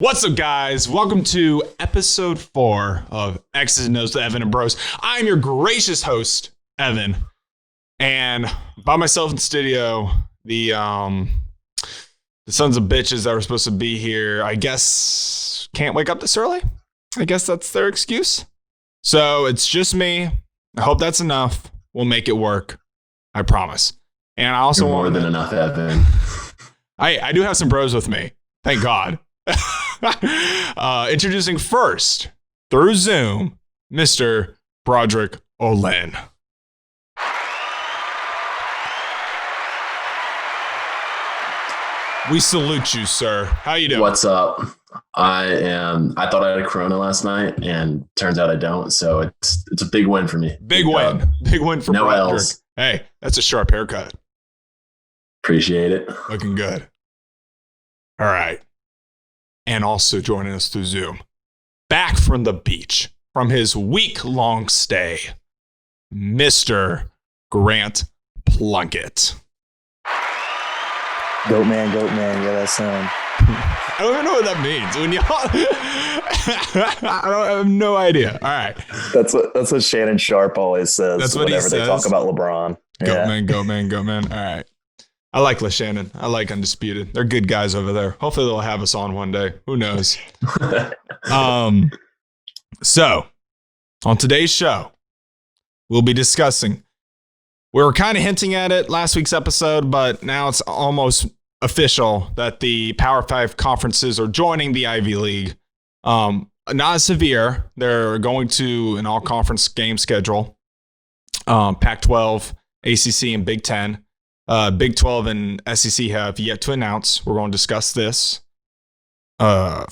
What's up, guys? Welcome to episode 4 of X's and O's with Evan and Bros. I'm your gracious host, Evan, and by myself in studio, the sons of bitches that were supposed to be here, I guess, can't wake up this early. I guess that's their excuse. So it's just me. I hope that's enough. We'll make it work. I promise. And I also You're more than enough, Evan. I do have some bros with me. Thank God. Introducing first, through Zoom, Mr. Broderick Olen. We salute you, sir. How you doing? What's up? I thought I had a Corona last night, and turns out I don't. So it's a big win for me. Big win. Big win for no Broderick. L's. Hey, that's a sharp haircut. Appreciate it. Looking good. All right. And also joining us through Zoom, back from the beach, from his week-long stay, Mr. Grant Plunkett. Goat man, yeah, that sound. I don't even know what that means. When y'all, I have no idea. All right. That's what Shannon Sharp always says. That's what whenever he they says. talk about LeBron. Goat man. All right. I like LaShannon. I like Undisputed. They're good guys over there. Hopefully they'll have us on one day. Who knows? So, on today's show, we'll be discussing. We were kind of hinting at it last week's episode, but now it's almost official that the Power 5 conferences are joining the Ivy League. Not severe. They're going to an all-conference game schedule. Pac-12, ACC, and Big Ten. Big 12 and SEC have yet to announce. We're going to discuss this. The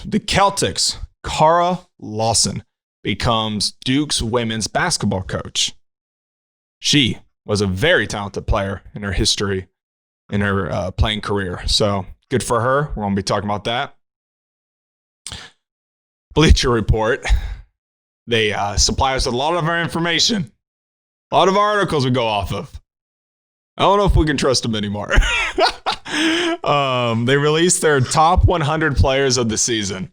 Celtics, Cara Lawson, becomes Duke's women's basketball coach. She was a very talented player in her history, in her playing career. So good for her. We're going to be talking about that. Bleacher Report. They supply us with a lot of our information. A lot of articles we go off of. I don't know if we can trust them anymore. They released their top 100 players of the season.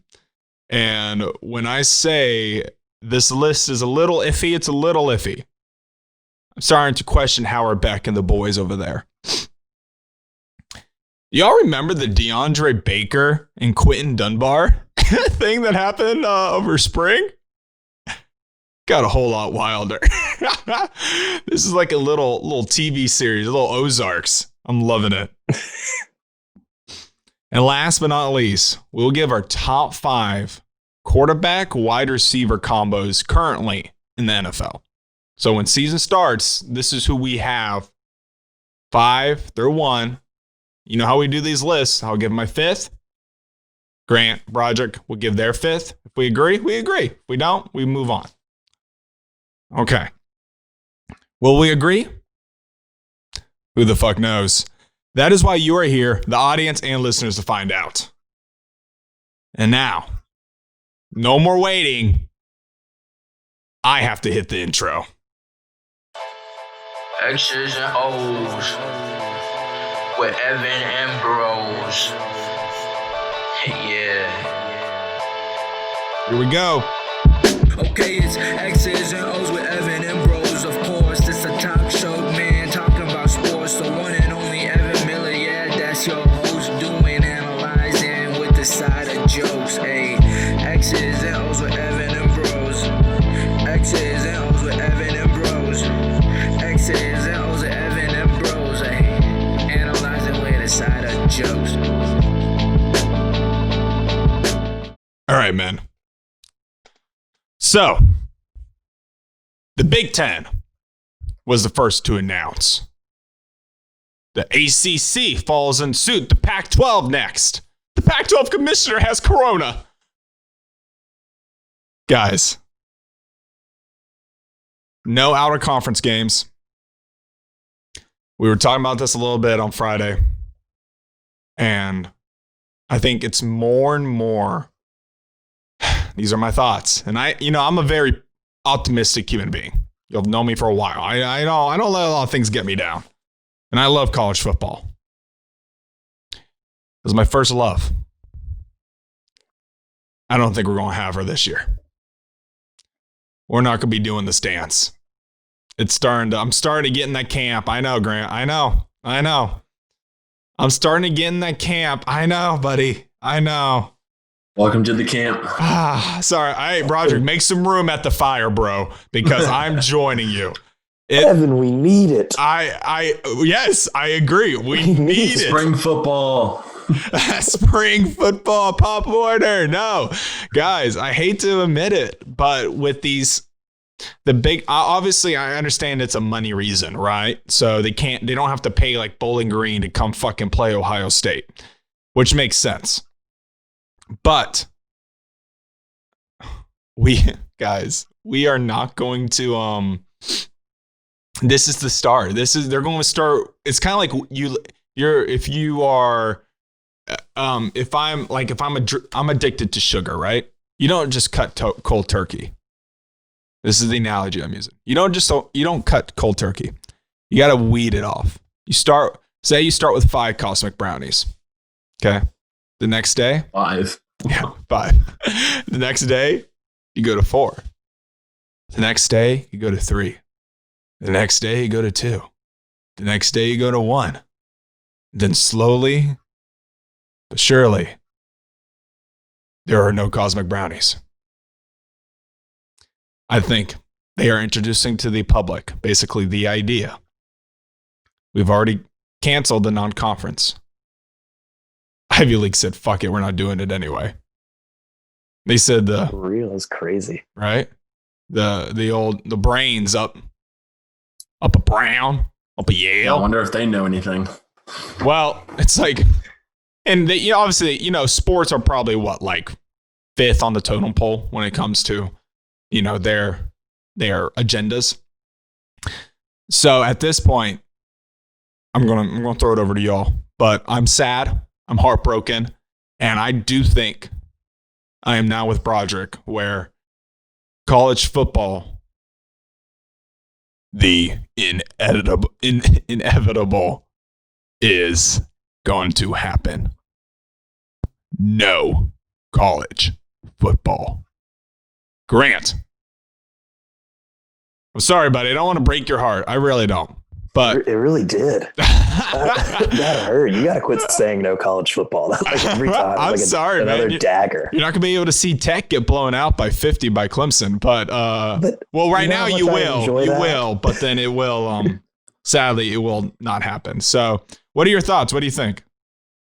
And when I say this list is a little iffy, it's a little iffy. I'm starting to question Howard Beck and the boys over there. Y'all remember the DeAndre Baker and Quinton Dunbar thing that happened over spring? Got a whole lot wilder. This is like a little TV series, a little Ozarks. I'm loving it. And last but not least, we'll give our top 5 quarterback wide receiver combos currently in the NFL. So when season starts, this is who we have. 5 through 1. You know how we do these lists. I'll give my 5th. Grant, Broderick will give their 5th. If we agree, we agree. If we don't, we move on. Okay. Will we agree? Who the fuck knows? That is why you are here, the audience and listeners, to find out. And now, no more waiting. I have to hit the intro. X's and O's with Evan and Bros. Yeah. Here we go. Okay, it's X's and O's with Evan and Bros. Of course, it's a talk show, man, talking about sports. The one and only Evan Miller, yeah, that's your host, doing analyzing with the side of jokes. Hey, X's and O's with Evan and Bros. X's and O's with Evan and Bros. X's and O's with Evan and Bros. Hey, analyzing with the side of jokes. All right, man. So, the Big Ten was the first to announce. The ACC follows in suit. The Pac-12 next. The Pac-12 commissioner has corona. Guys, no out-of-conference games. We were talking about this a little bit on Friday. And I think it's more and more. These are my thoughts. And I'm a very optimistic human being. You'll know me for a while. I don't let a lot of things get me down. And I love college football. It was my first love. I don't think we're going to have her this year. We're not going to be doing this dance. I'm starting to get in that camp. I know, Grant. I know. I'm starting to get in that camp. I know, buddy. I know. Welcome to the camp. Sorry. Hey, Broderick, make some room at the fire, bro, because I'm joining you. Evan, we need it. Yes, I agree. We need it. Spring football. Spring football, Pop Warner. No, guys, I hate to admit it, but with obviously I understand it's a money reason, right? So they don't have to pay like Bowling Green to come fucking play Ohio State, which makes sense. But we are not going to, this is the start. They're going to start. It's kind of like I'm addicted to sugar, right? You don't just cut cold turkey. This is the analogy I'm using. You don't cut cold turkey. You got to weed it off. You start with 5 cosmic brownies. Okay. The next day, 5. Yeah, 5. The next day, you go to 4. The next day, you go to 3. The next day, you go to 2. The next day, you go to 1. Then slowly, but surely, there are no cosmic brownies. I think they are introducing to the public basically the idea. We've already canceled the non-conference. Ivy League said, fuck it, we're not doing it anyway. They said For real is crazy. right? The brains up a Brown, up a Yale. I wonder if they know anything. Well, it's like, and they, obviously, sports are probably like 5th on the totem pole when it comes to, their agendas. So at this point, I'm gonna throw it over to y'all. But I'm sad, I'm heartbroken, and I do think I am now with Broderick, where college football, the inevitable is going to happen. No college football. Grant, I'm sorry, buddy. I don't want to break your heart. I really don't. But it really did. That hurt. You got to quit saying no college football. That's like every time. I'm like sorry, another man. dagger. You're not going to be able to see Tech get blown out by 50 by Clemson. But right now you will. But then it will. Sadly, it will not happen. So what are your thoughts? What do you think?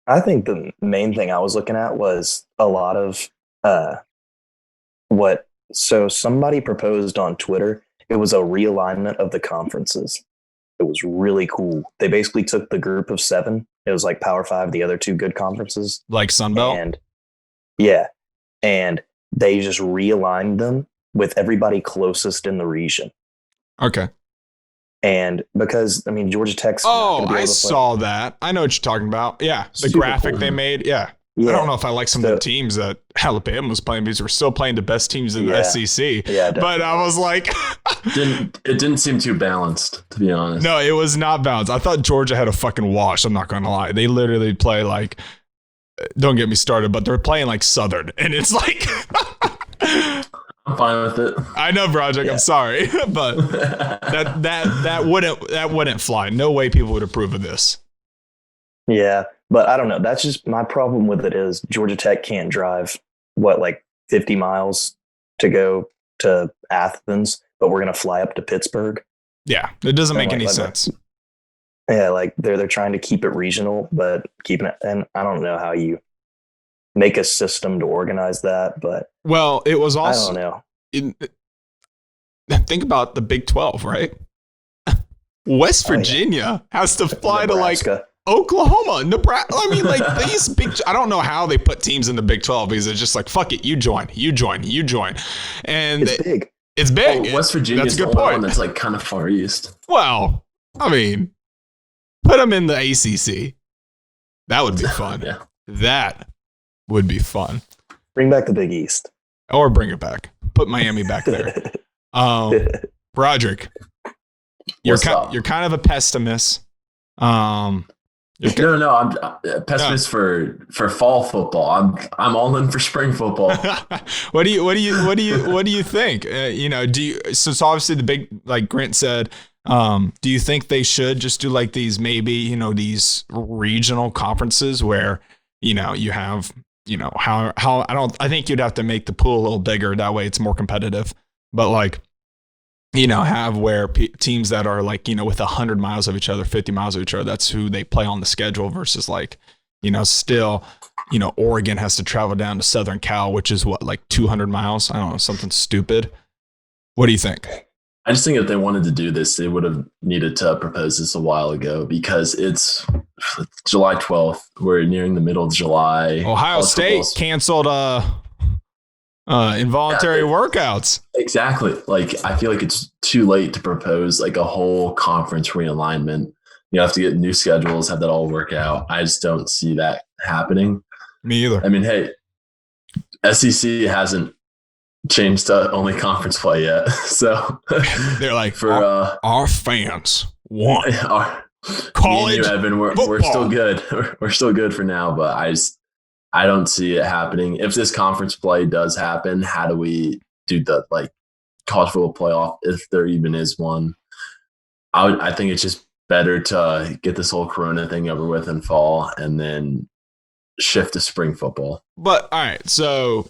I think the main thing I was looking at was a lot of so somebody proposed on Twitter. It was a realignment of the conferences. It was really cool. They basically took the group of 7. It was like Power 5, the other 2 good conferences. Like Sunbelt? And they just realigned them with everybody closest in the region. Okay. And because, Georgia Tech's I saw that. I know what you're talking about. Yeah, the graphic they made. Yeah. I don't know if I like some of the teams that Alabama was playing because we're still playing the best teams in the SEC. Yeah, but I was like, it didn't seem too balanced, to be honest. No, it was not balanced. I thought Georgia had a fucking wash. I'm not going to lie. They literally play like, don't get me started, but they're playing like Southern, and it's like, I'm fine with it. I know, Broderick. Yeah. I'm sorry, but that wouldn't fly. No way people would approve of this. Yeah. But I don't know. That's just my problem with it is Georgia Tech can't drive 50 miles to go to Athens, but we're going to fly up to Pittsburgh. Yeah, it doesn't make any sense. Yeah, like they're trying to keep it regional, but keeping it, and I don't know how you make a system to organize that, but well, it was also I don't know. Think about the Big 12, right? West Virginia has to fly Nebraska. To like Oklahoma, Nebraska. These big. I don't know how they put teams in the Big 12 because it's just like fuck it, you join, and it's big. It's big. Oh, West Virginia is the only one that's like kind of far east. Well, put them in the ACC. That would be fun. Yeah. That would be fun. Bring back the Big East, or bring it back. Put Miami back there. Broderick, you're kind of a pessimist. No. I'm a pessimist for fall football. I'm all in for spring football. What do you think? So it's obviously the big, like Grant said. Do you think they should just do like these these regional conferences where you have I think you'd have to make the pool a little bigger, that way it's more competitive, but like have where teams that are like, with 100 miles of each other, 50 miles of each other, that's who they play on the schedule versus like, still, Oregon has to travel down to Southern Cal, which is what, like 200 miles? I don't know, something stupid. What do you think? I just think if they wanted to do this, they would have needed to propose this a while ago, because it's July 12th. We're nearing the middle of July. Ohio State canceled involuntary workouts. Exactly. Like, I feel like it's too late to propose like a whole conference realignment. You have to get new schedules, have that all work out. I just don't see that happening. Me either. I mean, hey, SEC hasn't changed to only conference play yet. So they're like, for our fans want college. Edwin, we're still good. We're still good for now, but I don't see it happening. If this conference play does happen, how do we do the like college football playoff, if there even is one? I think it's just better to get this whole Corona thing over with in fall and then shift to spring football. But all right, so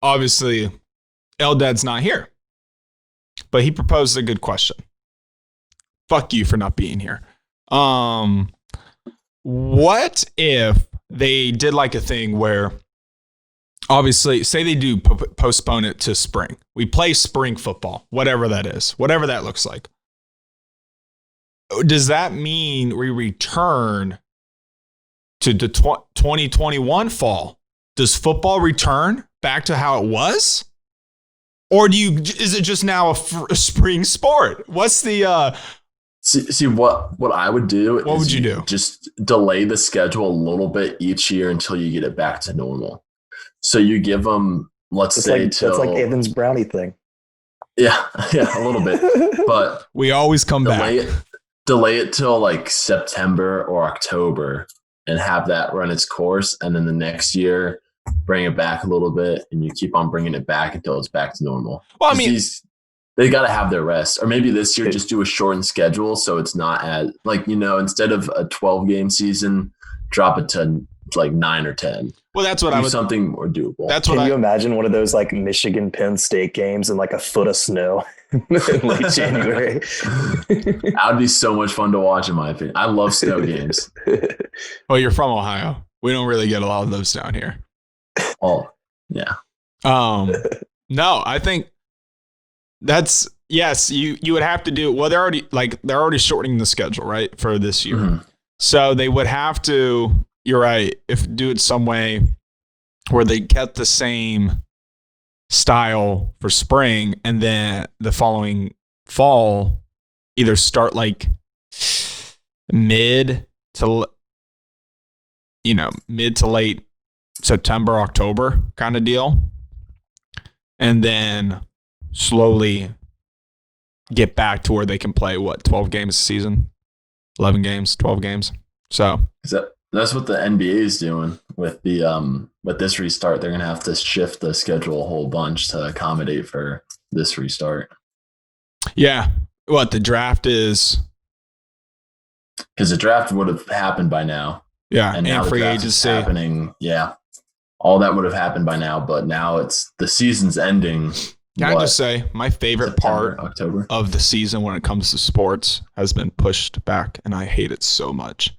obviously Eldad's not here, but he proposed a good question. Fuck you for not being here. What if they did like a thing where, obviously, say they do postpone it to spring. We play spring football, whatever that is, whatever that looks like. Does that mean we return to the 2021 fall? Does football return back to how it was? Or is it just now a spring sport? What's the... See what I would do. What would you do? Just delay the schedule a little bit each year until you get it back to normal. So you give them, let's say, that's like Evan's brownie thing. Yeah, a little bit. But we always come back. Delay it till like September or October and have that run its course. And then the next year, bring it back a little bit, and you keep on bringing it back until it's back to normal. Well, I mean, they got to have their rest. Or maybe this year just do a shortened schedule so it's not as, like, instead of a 12-game season, drop it to like 9 or 10. Well, that's what I would... something more doable. Can you imagine one of those like Michigan Penn State games and like a foot of snow in late January? That would be so much fun to watch, in my opinion. I love snow games. Well, you're from Ohio. We don't really get a lot of those down here. Oh, yeah. No, I think that's, yes, you would have to do, well, they're already shortening the schedule, right, for this year. Mm-hmm. So they would have to, you're right, do it some way where they kept the same style for spring, and then the following fall either start like mid to late September, October kind of deal, and then slowly get back to where they can play 12 games a season, 11 games, 12 games. So that's what the NBA is doing with the with this restart. They're gonna have to shift the schedule a whole bunch to accommodate for this restart. Yeah, the draft is, because the draft would have happened by now. Yeah, and now free the draft agency is happening. Yeah, all that would have happened by now, but now it's the season's ending. Can I just say my favorite part of the season when it comes to sports has been pushed back, and I hate it so much.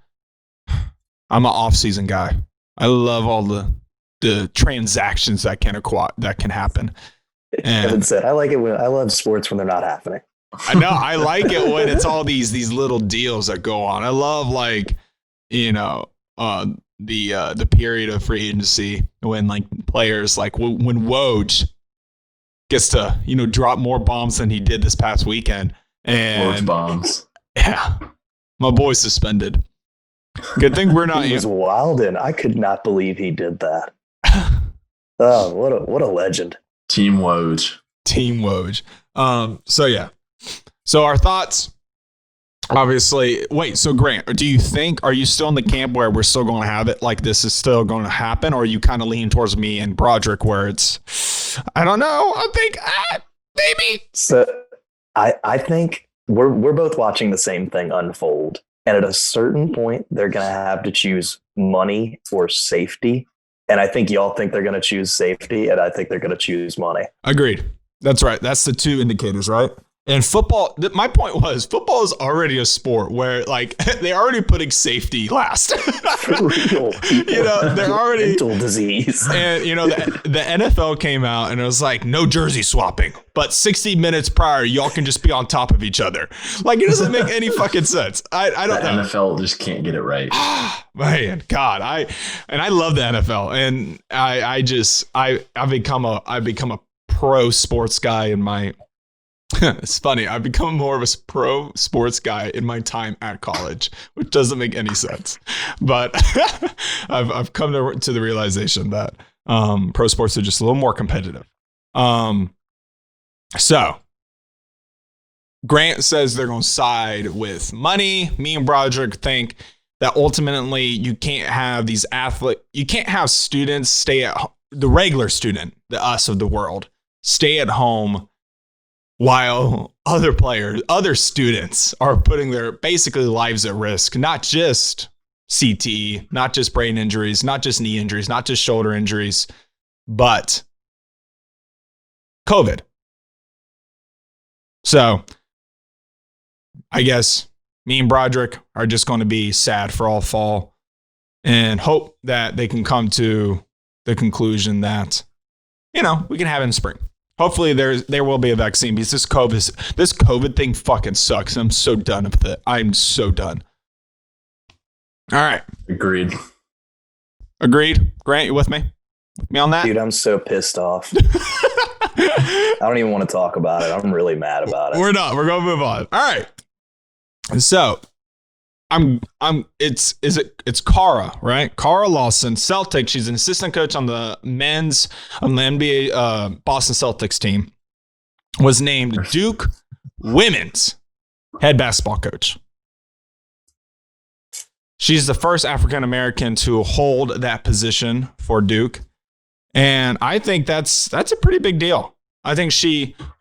I'm an off-season guy. I love all the transactions that can happen. And Gavin said, "I like it when I love sports when they're not happening." I know I like it when it's all these little deals that go on. I love the period of free agency when like players like when Woj gets to drop more bombs than he did this past weekend. And Woj bombs. Yeah, my boy's suspended. Good thing we're not. He was wildin'. I could not believe he did that. Oh, what a legend. Team Woj. So yeah. So our thoughts Obviously, wait, so Grant, are you still in the camp where we're still going to have it like this is still going to happen? Or are you kind of leaning towards me and Broderick where it's, I don't know, I think maybe. So I think we're both watching the same thing unfold. And at a certain point, they're going to have to choose money or safety. And I think y'all think they're going to choose safety, and I think they're going to choose money. Agreed. That's right. That's the two indicators, right? And football, my point was football is already a sport where like they're already putting safety last. For real. They're already mental disease. And the NFL came out and it was like no jersey swapping, but 60 minutes prior y'all can just be on top of each other. Like it doesn't make any fucking sense. I don't know. The NFL just can't get it right. Man, God, I love the NFL, and I've become a pro sports guy in my. It's funny. I've become more of a pro sports guy in my time at college, which doesn't make any sense. But I've come to the realization that pro sports are just a little more competitive. So Grant says they're going to side with money. Me and Broderick think that ultimately you can't have these you can't have students stay at the regular student, the us of the world, stay at home while other students are putting their basically lives at risk, not just CTE, not just brain injuries, not just knee injuries, not just shoulder injuries, but COVID. So I guess me and Broderick are just going to be sad for all fall and hope that they can come to the conclusion that, we can have it in spring. Hopefully there will be a vaccine because this COVID thing fucking sucks. I'm so done with it. I'm so done. All right. Agreed. Grant, you with me? With me on that? Dude, I'm so pissed off. I don't even want to talk about it. I'm really mad about it. We're not. We're going to move on. All right. So it's Cara, right? Cara Lawson, Celtic. She's an assistant coach on the men's on the NBA Boston Celtics team. Was named Duke women's head basketball coach. She's the first African American to hold that position for Duke, and I think that's a pretty big deal. I think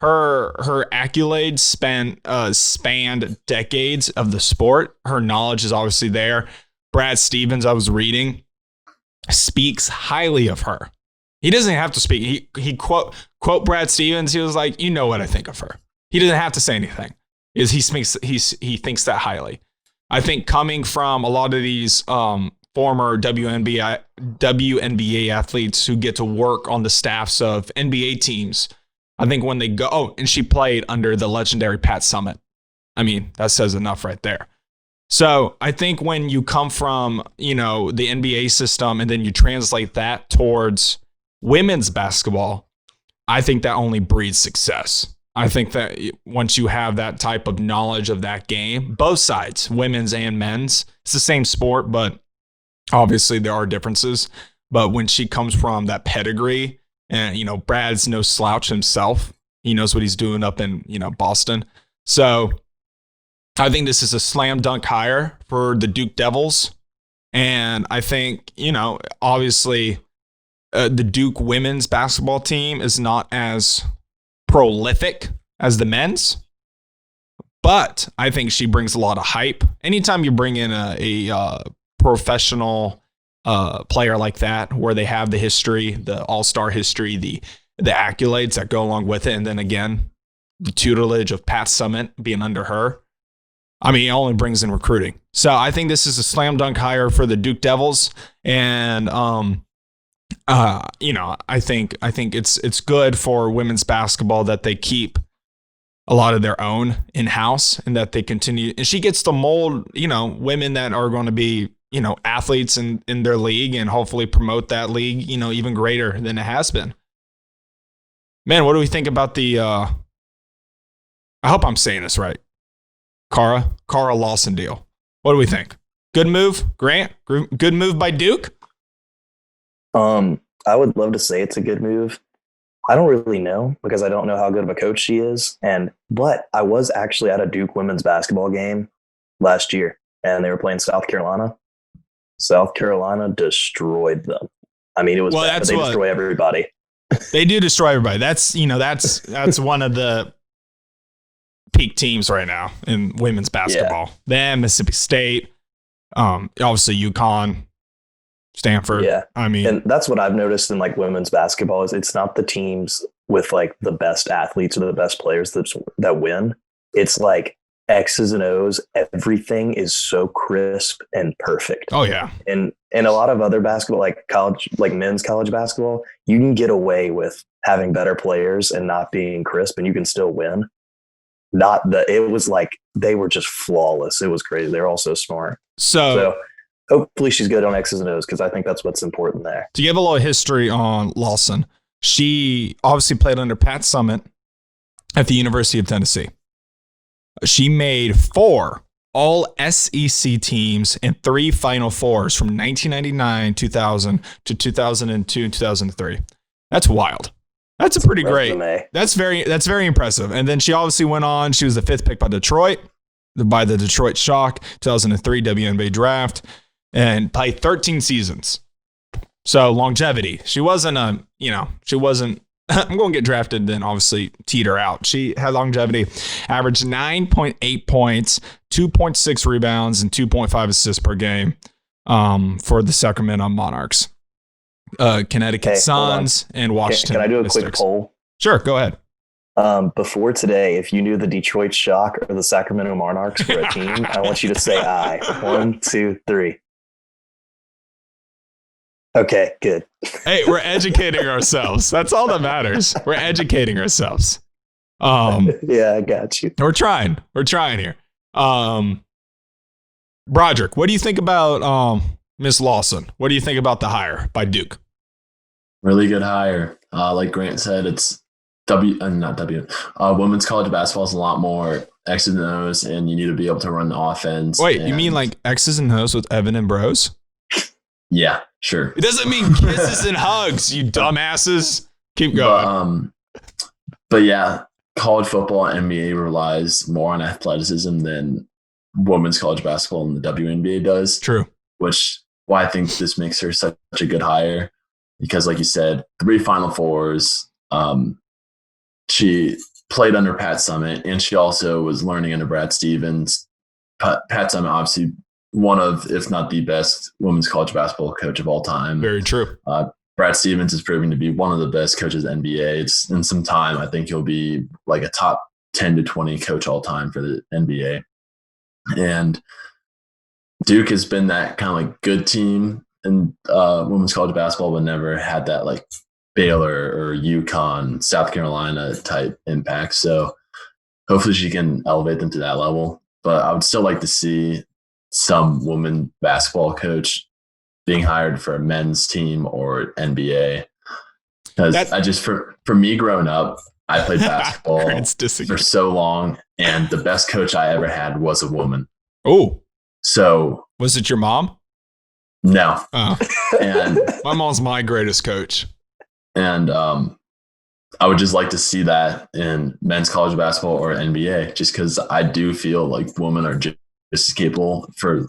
her accolades spanned decades of the sport. Her knowledge is obviously there. Brad Stevens, I was reading, speaks highly of her. He doesn't have to speak. He quote Brad Stevens. He was like, you know what I think of her. He doesn't have to say anything. He thinks that highly. I think coming from a lot of these former WNBA athletes who get to work on the staffs of NBA teams, I think when they go, and she played under the legendary Pat Summitt. I mean, that says enough right there. So I think when you come from, the NBA system and then you translate that towards women's basketball, I think that only breeds success. I think that once you have that type of knowledge of that game, both sides, women's and men's, it's the same sport, but obviously there are differences. But when she comes from that pedigree, and, Brad's no slouch himself. He knows what he's doing up in, Boston. So I think this is a slam dunk hire for the Duke Devils. And I think, obviously the Duke women's basketball team is not as prolific as the men's. But I think she brings a lot of hype. Anytime you bring in a professional player like that, where they have the history, the all-star history, the accolades that go along with it, and then again, the tutelage of Pat Summitt being under her. I mean, it only brings in recruiting. So I think this is a slam dunk hire for the Duke Devils, and I think it's good for women's basketball that they keep a lot of their own in-house and that they continue. And she gets to mold, women that are going to be athletes in their league and hopefully promote that league, even greater than it has been. Man, what do we think about the, I hope I'm saying this right, Cara Lawson deal? What do we think? Good move, Grant? Good move by Duke? I would love to say it's a good move. I don't really know because I don't know how good of a coach she is. But I was actually at a Duke women's basketball game last year, and they were playing South Carolina. South Carolina destroyed them. I mean, it was bad, but they destroy everybody. They do destroy everybody. That's one of the peak teams right now in women's basketball. Yeah. Them, Mississippi State, obviously UConn, Stanford. Yeah. I mean, and that's what I've noticed in like women's basketball is it's not the teams with like the best athletes or the best players that win. It's like X's and O's. Everything is so crisp and perfect. Oh yeah. And a lot of other basketball, like college, like men's college basketball, you can get away with having better players and not being crisp, and you can still win. It was like they were just flawless. It was crazy. They're all so smart. So hopefully she's good on X's and O's because I think that's what's important there. To give a little history on Lawson, she obviously played under Pat Summitt at the University of Tennessee. She made 4 all SEC teams and 3 Final Fours from 1999, 2000 to 2002 and 2003. That's wild. That's a pretty great. That's very impressive. And then she obviously went on. She was the 5th pick by the Detroit Shock, 2003 WNBA draft, and played 13 seasons. So longevity. She wasn't I'm going to get drafted, then obviously teeter out. She had longevity, averaged 9.8 points, 2.6 rebounds, and 2.5 assists per game for the Sacramento Monarchs, Connecticut Suns, and Washington. Can I do a Mystics. quick poll? Sure, go ahead. Before today, if you knew the Detroit Shock or the Sacramento Monarchs were a team, I want you to say aye. 1, 2, 3. Okay, good. Hey, we're educating ourselves. That's all that matters. We're educating ourselves. Yeah, I got you. We're trying here. Broderick, what do you think about Miss Lawson? What do you think about the hire by Duke? Really good hire. Like Grant said, it's women's college basketball is a lot more X's and O's, and you need to be able to run the offense. Wait, you mean like X's and O's with Evan and Bros? Yeah, sure. It doesn't mean kisses and hugs, you dumbasses. Keep going. But yeah, college football and NBA relies more on athleticism than women's college basketball and the WNBA does. True. Why I think this makes her such a good hire, because like you said, 3 Final Fours. She played under Pat Summitt, and she also was learning under Brad Stevens. Pat Summitt, obviously one of, if not the best women's college basketball coach of all time. Very true. Brad Stevens is proving to be one of the best coaches in the NBA. It's in some time, I think he'll be like a top 10 to 20 coach all time for the NBA. And Duke has been that kind of like good team in women's college basketball, but never had that like Baylor or UConn, South Carolina type impact. So hopefully she can elevate them to that level. But I would still like to see some woman basketball coach being hired for a men's team or NBA. Because for me growing up, I played basketball for so long, and the best coach I ever had was a woman. Oh. So was it your mom? No. Oh. And my mom's my greatest coach. And I would just like to see that in men's college basketball or NBA, just because I do feel like women are just as capable for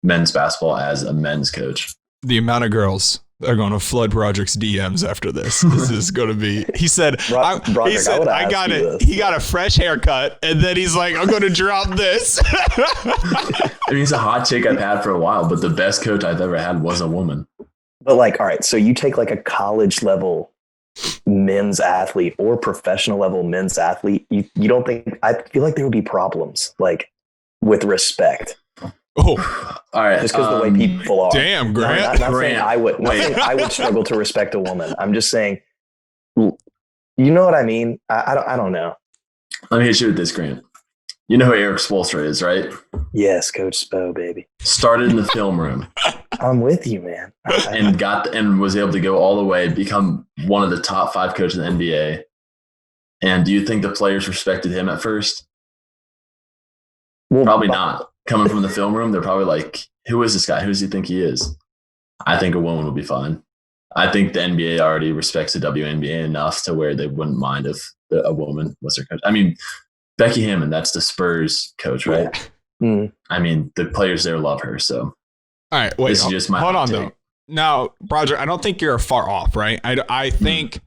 men's basketball as a men's coach. The amount of girls that are going to flood Broderick's DMs after this. This is going to be. He said, I got it. He got a fresh haircut, and then he's like, I'm going to drop this. I mean, it's a hot take I've had for a while, but the best coach I've ever had was a woman. But like, all right, so you take like a college level men's athlete or professional level men's athlete, you don't think, I feel like there would be problems like with respect. Oh, all right. Just because the way people are. Damn, Grant. Not saying I would struggle to respect a woman. I'm just saying, you know what I mean? I don't know. Let me hit you with this, Grant. You know who Eric Spoelstra is, right? Yes, Coach Spo, baby. Started in the film room. I'm with you, man. and was able to go all the way, become one of the top 5 coaches in the NBA. And do you think the players respected him at first? Well, probably not. Coming from the film room, they're probably like, who is this guy? Who does he think he is? I think a woman would be fine. I think the NBA already respects the WNBA enough to where they wouldn't mind if a woman was their coach. I mean, Becky Hammon, that's the Spurs coach, right? I mean, the players there love her. So, all right, wait, this is just my hold hot on take. though. Now, Broderick, I don't think you're far off, right? I think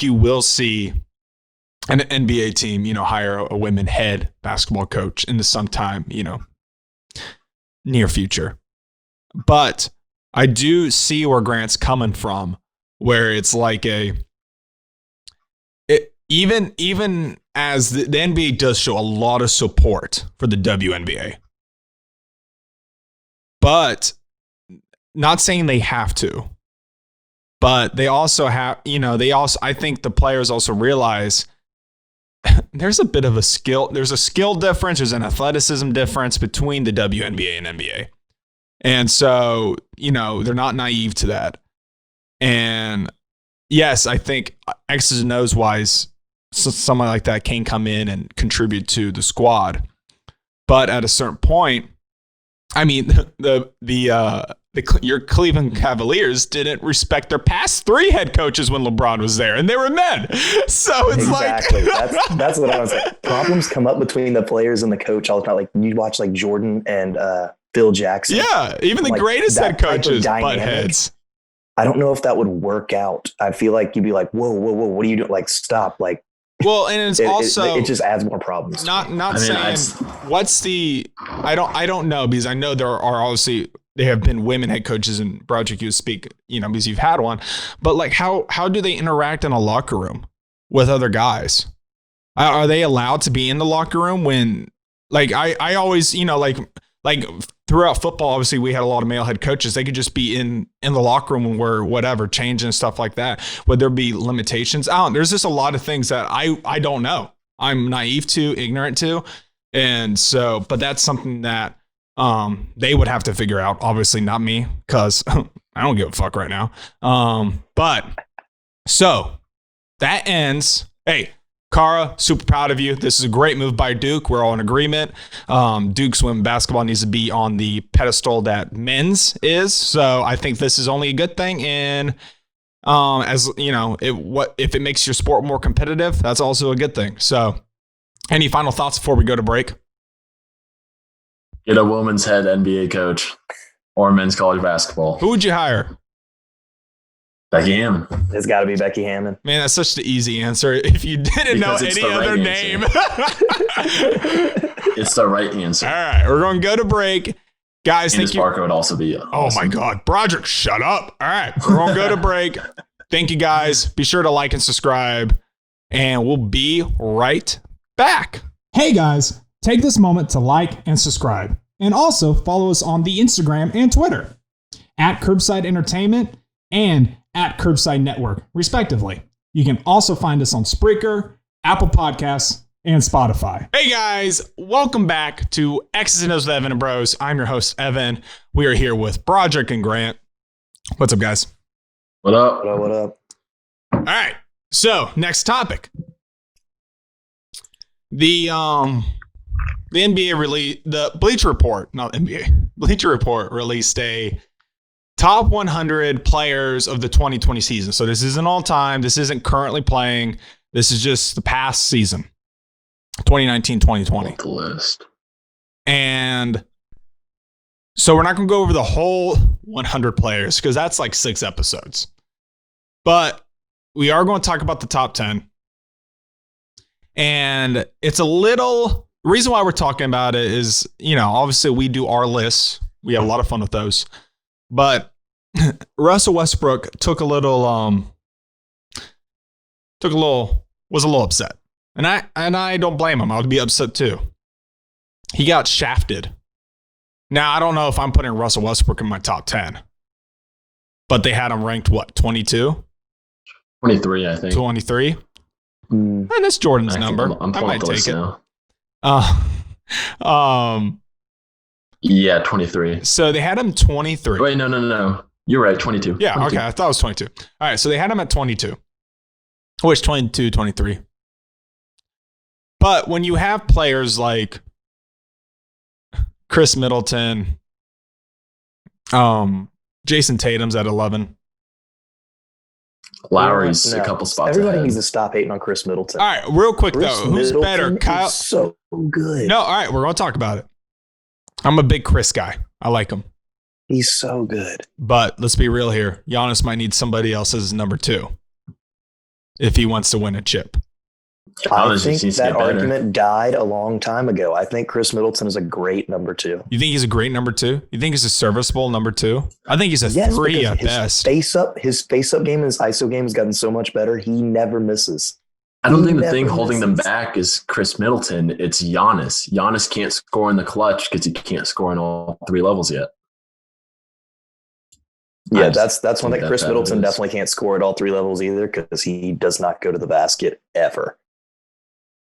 you will see an NBA team, hire a women head basketball coach in the sometime, near future. But I do see where Grant's coming from, where it's like even as the NBA does show a lot of support for the WNBA, but not saying they have to, but they also have, I think the players also realize there's a bit of a skill difference, there's an athleticism difference between the WNBA and NBA. And so, they're not naive to that. And yes, I think X's and O's wise, someone like that can come in and contribute to the squad. But at a certain point, I mean, your Cleveland Cavaliers didn't respect their past 3 head coaches when LeBron was there, and they were men. So it's exactly. like that's what I was like. Problems come up between the players and the coach all the time. Like you watch like Jordan and Phil Jackson. Yeah, even the greatest head coaches butt heads. I don't know if that would work out. I feel like you'd be like, whoa, what are you doing? Like, stop. Like, well, and it's also it just adds more problems. Not saying what's the I don't know, because I know there are obviously there have been women head coaches, and Broderick, you speak, because you've had one, but like how do they interact in a locker room with other guys? Are they allowed to be in the locker room when, like, I always, like throughout football, obviously we had a lot of male head coaches. They could just be in the locker room or whatever, changing and stuff like that. Would there be limitations? There's just a lot of things that I don't know. I'm naive to, ignorant to. And so, but that's something that they would have to figure out. Obviously not me, because I don't give a fuck right now. But so that ends. Hey, Kara, super proud of you. This is a great move by Duke. We're all in agreement. Duke's women's basketball needs to be on the pedestal that men's is. So I think this is only a good thing. And as if it makes your sport more competitive, that's also a good thing. So any final thoughts before we go to break? Get a woman's head NBA coach or men's college basketball. Who would you hire? Becky Hammon. It's got to be Becky Hammon. Man, that's such the easy answer. If you didn't know any other name. It's the right answer. All right, we're going to go to break. Guys, Candace Parker would also be awesome. Oh my God. Broderick, shut up. All right, we're going to go to break. Thank you, guys. Be sure to like and subscribe, and we'll be right back. Hey, guys. Take this moment to like and subscribe, and also follow us on the Instagram and Twitter at Curbside Entertainment and at Curbside Network, respectively. You can also find us on Spreaker, Apple Podcasts, and Spotify. Hey guys, welcome back to X's and O's with Evan and Bros. I'm your host, Evan. We are here with Broderick and Grant. What's up, guys? What up? What up? All right, so next topic. The NBA released, the Bleacher Report, not NBA, Bleacher Report released a top 100 players of the 2020 season. So this isn't all time. This isn't currently playing. This is just the past season, 2019-2020. The list. And so we're not going to go over the whole 100 players because that's like 6 episodes. But we are going to talk about the top 10. And it's a little... The reason why we're talking about it is, obviously we do our lists. We have a lot of fun with those. But Russell Westbrook was a little upset. And I don't blame him. I would be upset too. He got shafted. Now, I don't know if I'm putting Russell Westbrook in my top 10. But they had him ranked, what, 22? 23, I think. 23? And that's Jordan's number. I might take it. Now. Yeah, 23. So they had him 23. Wait, no. You're right, 22. Yeah, 22. Okay, I thought it was 22. All right, so they had him at 22. Which 22, 23. But when you have players like Chris Middleton, Jason Tatum's at 11. Lowry's a couple spots Everybody ahead. needs to stop hating on Chris Middleton. All right, real quick Chris though, who's better? Middleton Kyle? is so good. No, all right, we're gonna talk about it. I'm a big Chris guy. I like him. He's so good. But let's be real here. Giannis might need somebody else as number 2 if he wants to win a chip. I think that argument died a long time ago. I think Chris Middleton is a great number 2. You think he's a great number 2? You think he's a serviceable number 2? I think he's a 3 at best. His face-up game and his ISO game has gotten so much better. He never misses. I don't think the thing holding them back is Chris Middleton. It's Giannis. Giannis can't score in the clutch because he can't score in all 3 levels yet. Yeah, that's one thing. Chris Middleton definitely can't score at all 3 levels either because he does not go to the basket ever.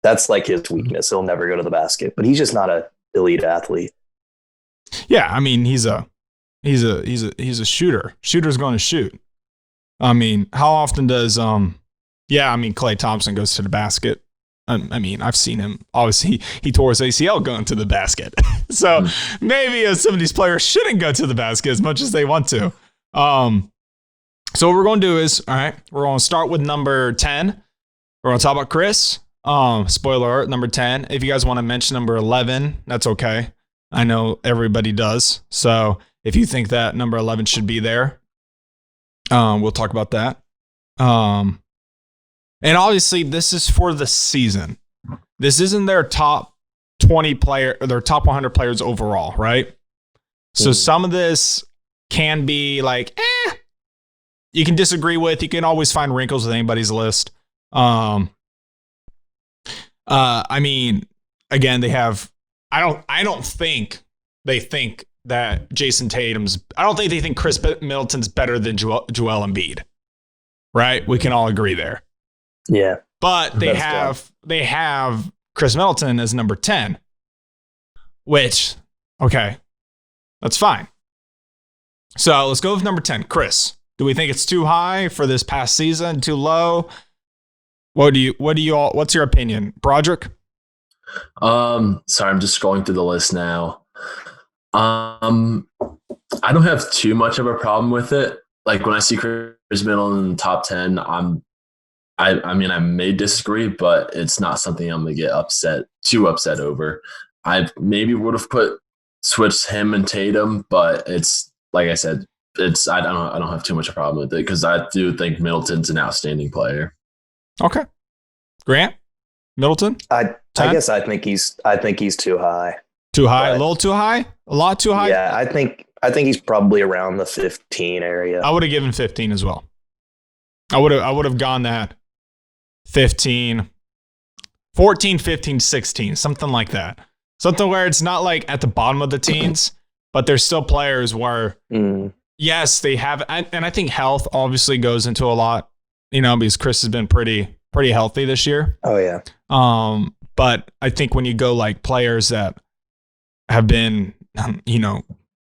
That's like his weakness. He'll never go to the basket, but he's just not an elite athlete. Yeah, I mean he's a shooter. Shooter's going to shoot. I mean, how often does Klay Thompson goes to the basket. I mean, I've seen him. Obviously, he tore his ACL going to the basket. So maybe some of these players shouldn't go to the basket as much as they want to. So what we're going to do is, all right, we're going to start with number 10. We're going to talk about Chris. Spoiler alert, number 10. If you guys want to mention number 11, that's okay. I know everybody does. So if you think that number 11 should be there, we'll talk about that. And obviously, this is for the season. This isn't their top 20 player, or their top 100 players overall, right? So some of this can be like, you can disagree with. You can always find wrinkles with anybody's list. I mean, again, they have. I don't think they think that Jason Tatum's. I don't think they think Chris Middleton's better than Joel Embiid. Right? We can all agree there. Yeah. But they have Chris Middleton as number 10, which, okay, that's fine. So let's go with number 10, Chris. Do we think it's too high for this past season? Too low? What's your opinion, Broderick? Sorry, I'm just scrolling through the list now. I don't have too much of a problem with it. Like when I see Chris Middleton in the top 10, I mean, I may disagree, but it's not something I'm going to get too upset over. I maybe would have switched him and Tatum, but it's like I said, I don't have too much of a problem with it because I do think Middleton's an outstanding player. Okay, Grant, Middleton. I guess I think he's too high. Too high, a little too high, a lot too high. Yeah, I think he's probably around the 15 area. I would have given 15 as well. I would have gone that 15, 14, 15, 16, something like that. Something where it's not like at the bottom of the teens, but there's still players where, yes, they have, and I think health obviously goes into a lot, because Chris has been pretty healthy this year. Oh yeah. But I think when you go like players that have been,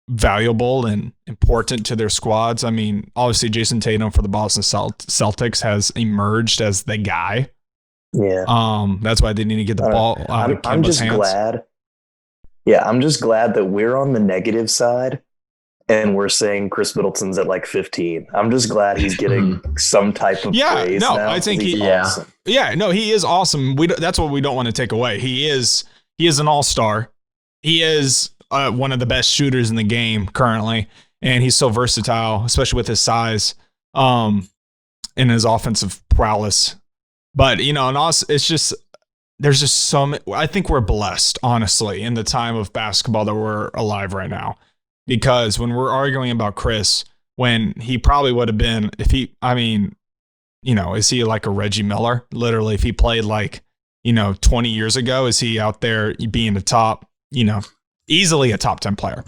valuable and important to their squads. I mean, obviously Jason Tatum for the Boston Celtics has emerged as the guy. Yeah. That's why they need to get the ball out of Kemba's hands. Glad. Yeah, I'm just glad that we're on the negative side and we're saying Chris Middleton's at like 15. I'm just glad he's getting some type of praise now. I think he's awesome. Yeah, no, he is awesome. That's what we don't want to take away. He is an all-star. He is one of the best shooters in the game currently, and he's so versatile, especially with his size and his offensive prowess. But, and also, it's just, there's just so many. I think we're blessed, honestly, in the time of basketball that we're alive right now. Because when we're arguing about Chris, when he probably would have been, is he like a Reggie Miller? Literally, if he played like, 20 years ago, is he out there being the top, easily a top 10 player?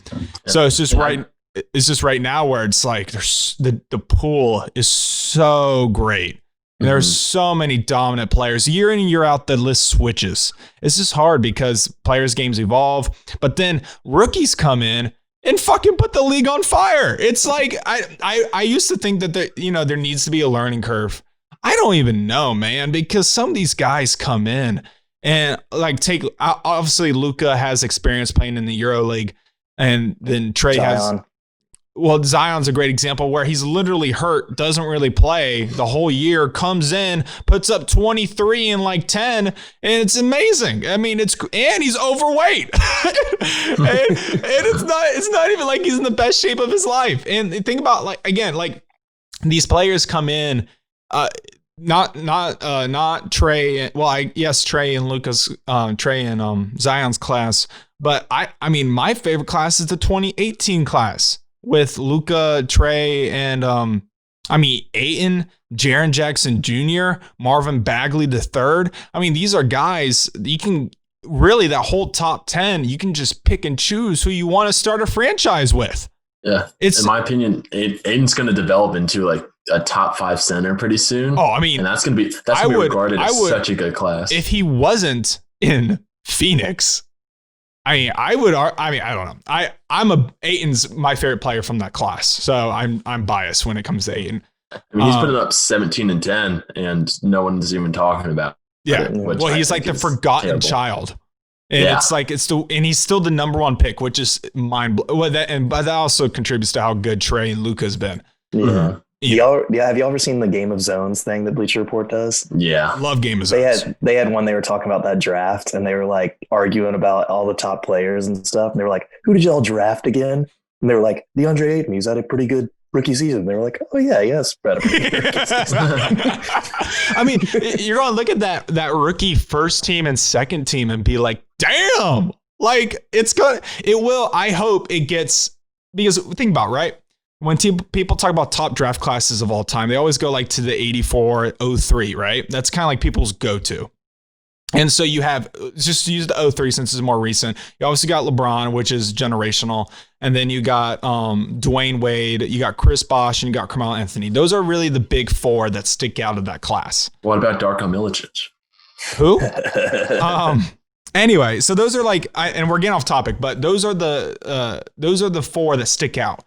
So it's just right now where it's like there's the pool is so great. And there's so many dominant players. Year in and year out, the list switches. It's just hard because players' games evolve, but then rookies come in and fucking put the league on fire. It's like I used to think that there needs to be a learning curve. I don't even know, man, because some of these guys come in and obviously Luka has experience playing in the EuroLeague, and then Trey Zion. well, Zion's a great example where he's literally hurt, doesn't really play the whole year, comes in, puts up 23 and like 10, and it's amazing. I mean, and he's overweight. and it's not even like he's in the best shape of his life. And think about like these players come in, not Trey. Well, yes, Trey and Lucas, Trey and Zion's class. But I mean, my favorite class is the 2018 class with Luka, Trey, and Ayton, Jaren Jackson Jr., Marvin Bagley III. I mean, these are guys you can really, that whole top 10, you can just pick and choose who you want to start a franchise with. Yeah, in my opinion, Ayton's going to develop into like a top 5 center pretty soon. Oh, I mean, and that's going to be regarded as such a good class. If he wasn't in Phoenix, I don't know. Ayton's my favorite player from that class, so I'm biased when it comes to Ayton. I mean, he's putting up 17 and 10, and no one's even talking about. Yeah, well, he's like the forgotten child, and it's like and he's still the number 1 pick, which is mind-blowing. But that also contributes to how good Trey and Luka's been. Yeah. Have y'all ever seen the Game of Zones thing that Bleacher Report does? Yeah. Love Game of Zones. They had one, they were talking about that draft, and they were like arguing about all the top players and stuff. And they were like, who did y'all draft again? And they were like, DeAndre Ayton, he's had a pretty good rookie season. And they were like, oh yeah, yes. I mean, you're going to look at that rookie first team and second team and be like, damn, like I hope it gets, because think about it, right? When people talk about top draft classes of all time, they always go like to the 84, 03, right? That's kind of like people's go-to. And so you have, just use the 03 since it's more recent. You obviously got LeBron, which is generational. And then you got Dwayne Wade, you got Chris Bosh, and you got Carmelo Anthony. Those are really the big 4 that stick out of that class. What about Darko Milicic? Who? Anyway, so those are like, and we're getting off topic, but those are the 4 that stick out.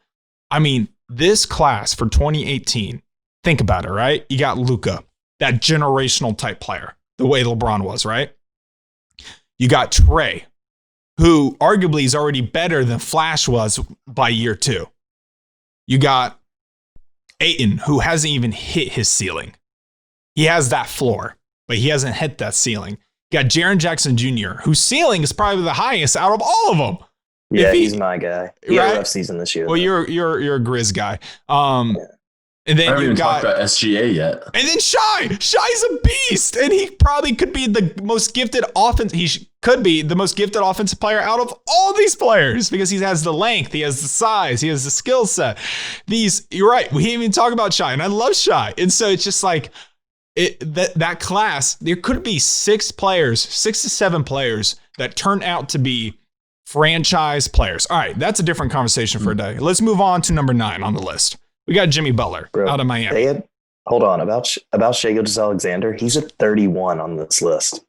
I mean, this class for 2018, think about it, right? You got Luka, that generational type player, the way LeBron was, right? You got Trey, who arguably is already better than Flash was by year 2. You got Ayton, who hasn't even hit his ceiling. He has that floor, but he hasn't hit that ceiling. You got Jaren Jackson Jr., whose ceiling is probably the highest out of all of them. Yeah, he's my guy. He had a rough season this year. Well, you're a Grizz guy. And then I haven't even talked about SGA yet. And then Shy's a beast, and he probably could be the most gifted could be the most gifted offensive player out of all these players because he has the length, he has the size, he has the skill set. You're right. We didn't even talk about Shy, and I love Shy. And so it's just like that class. There could be 6 to 7 players that turn out to be franchise players. All right, that's a different conversation for a day. Let's move on to number 9 on the list. We got Jimmy Butler out of Miami. Hold on, about Shai Gilgeous-Alexander, he's at 31 on this list.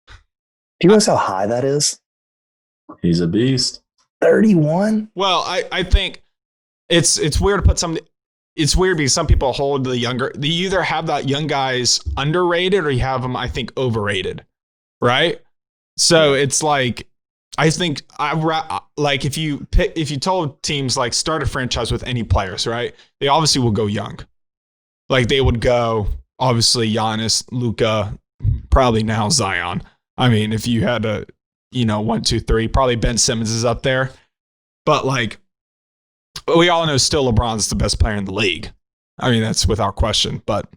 Do you realize how high that is? He's a beast. 31? Well, I think it's weird to put some. It's weird because some people hold the younger. You either have that young guys underrated or you have them, I think, overrated, right? So it's like. I think if you told teams like start a franchise with any players, right? They obviously will go young. Like they would go obviously Giannis, Luka, probably now Zion. I mean, if you had a 1, 2, 3, probably Ben Simmons is up there. But like we all know still LeBron's the best player in the league. I mean, that's without question. But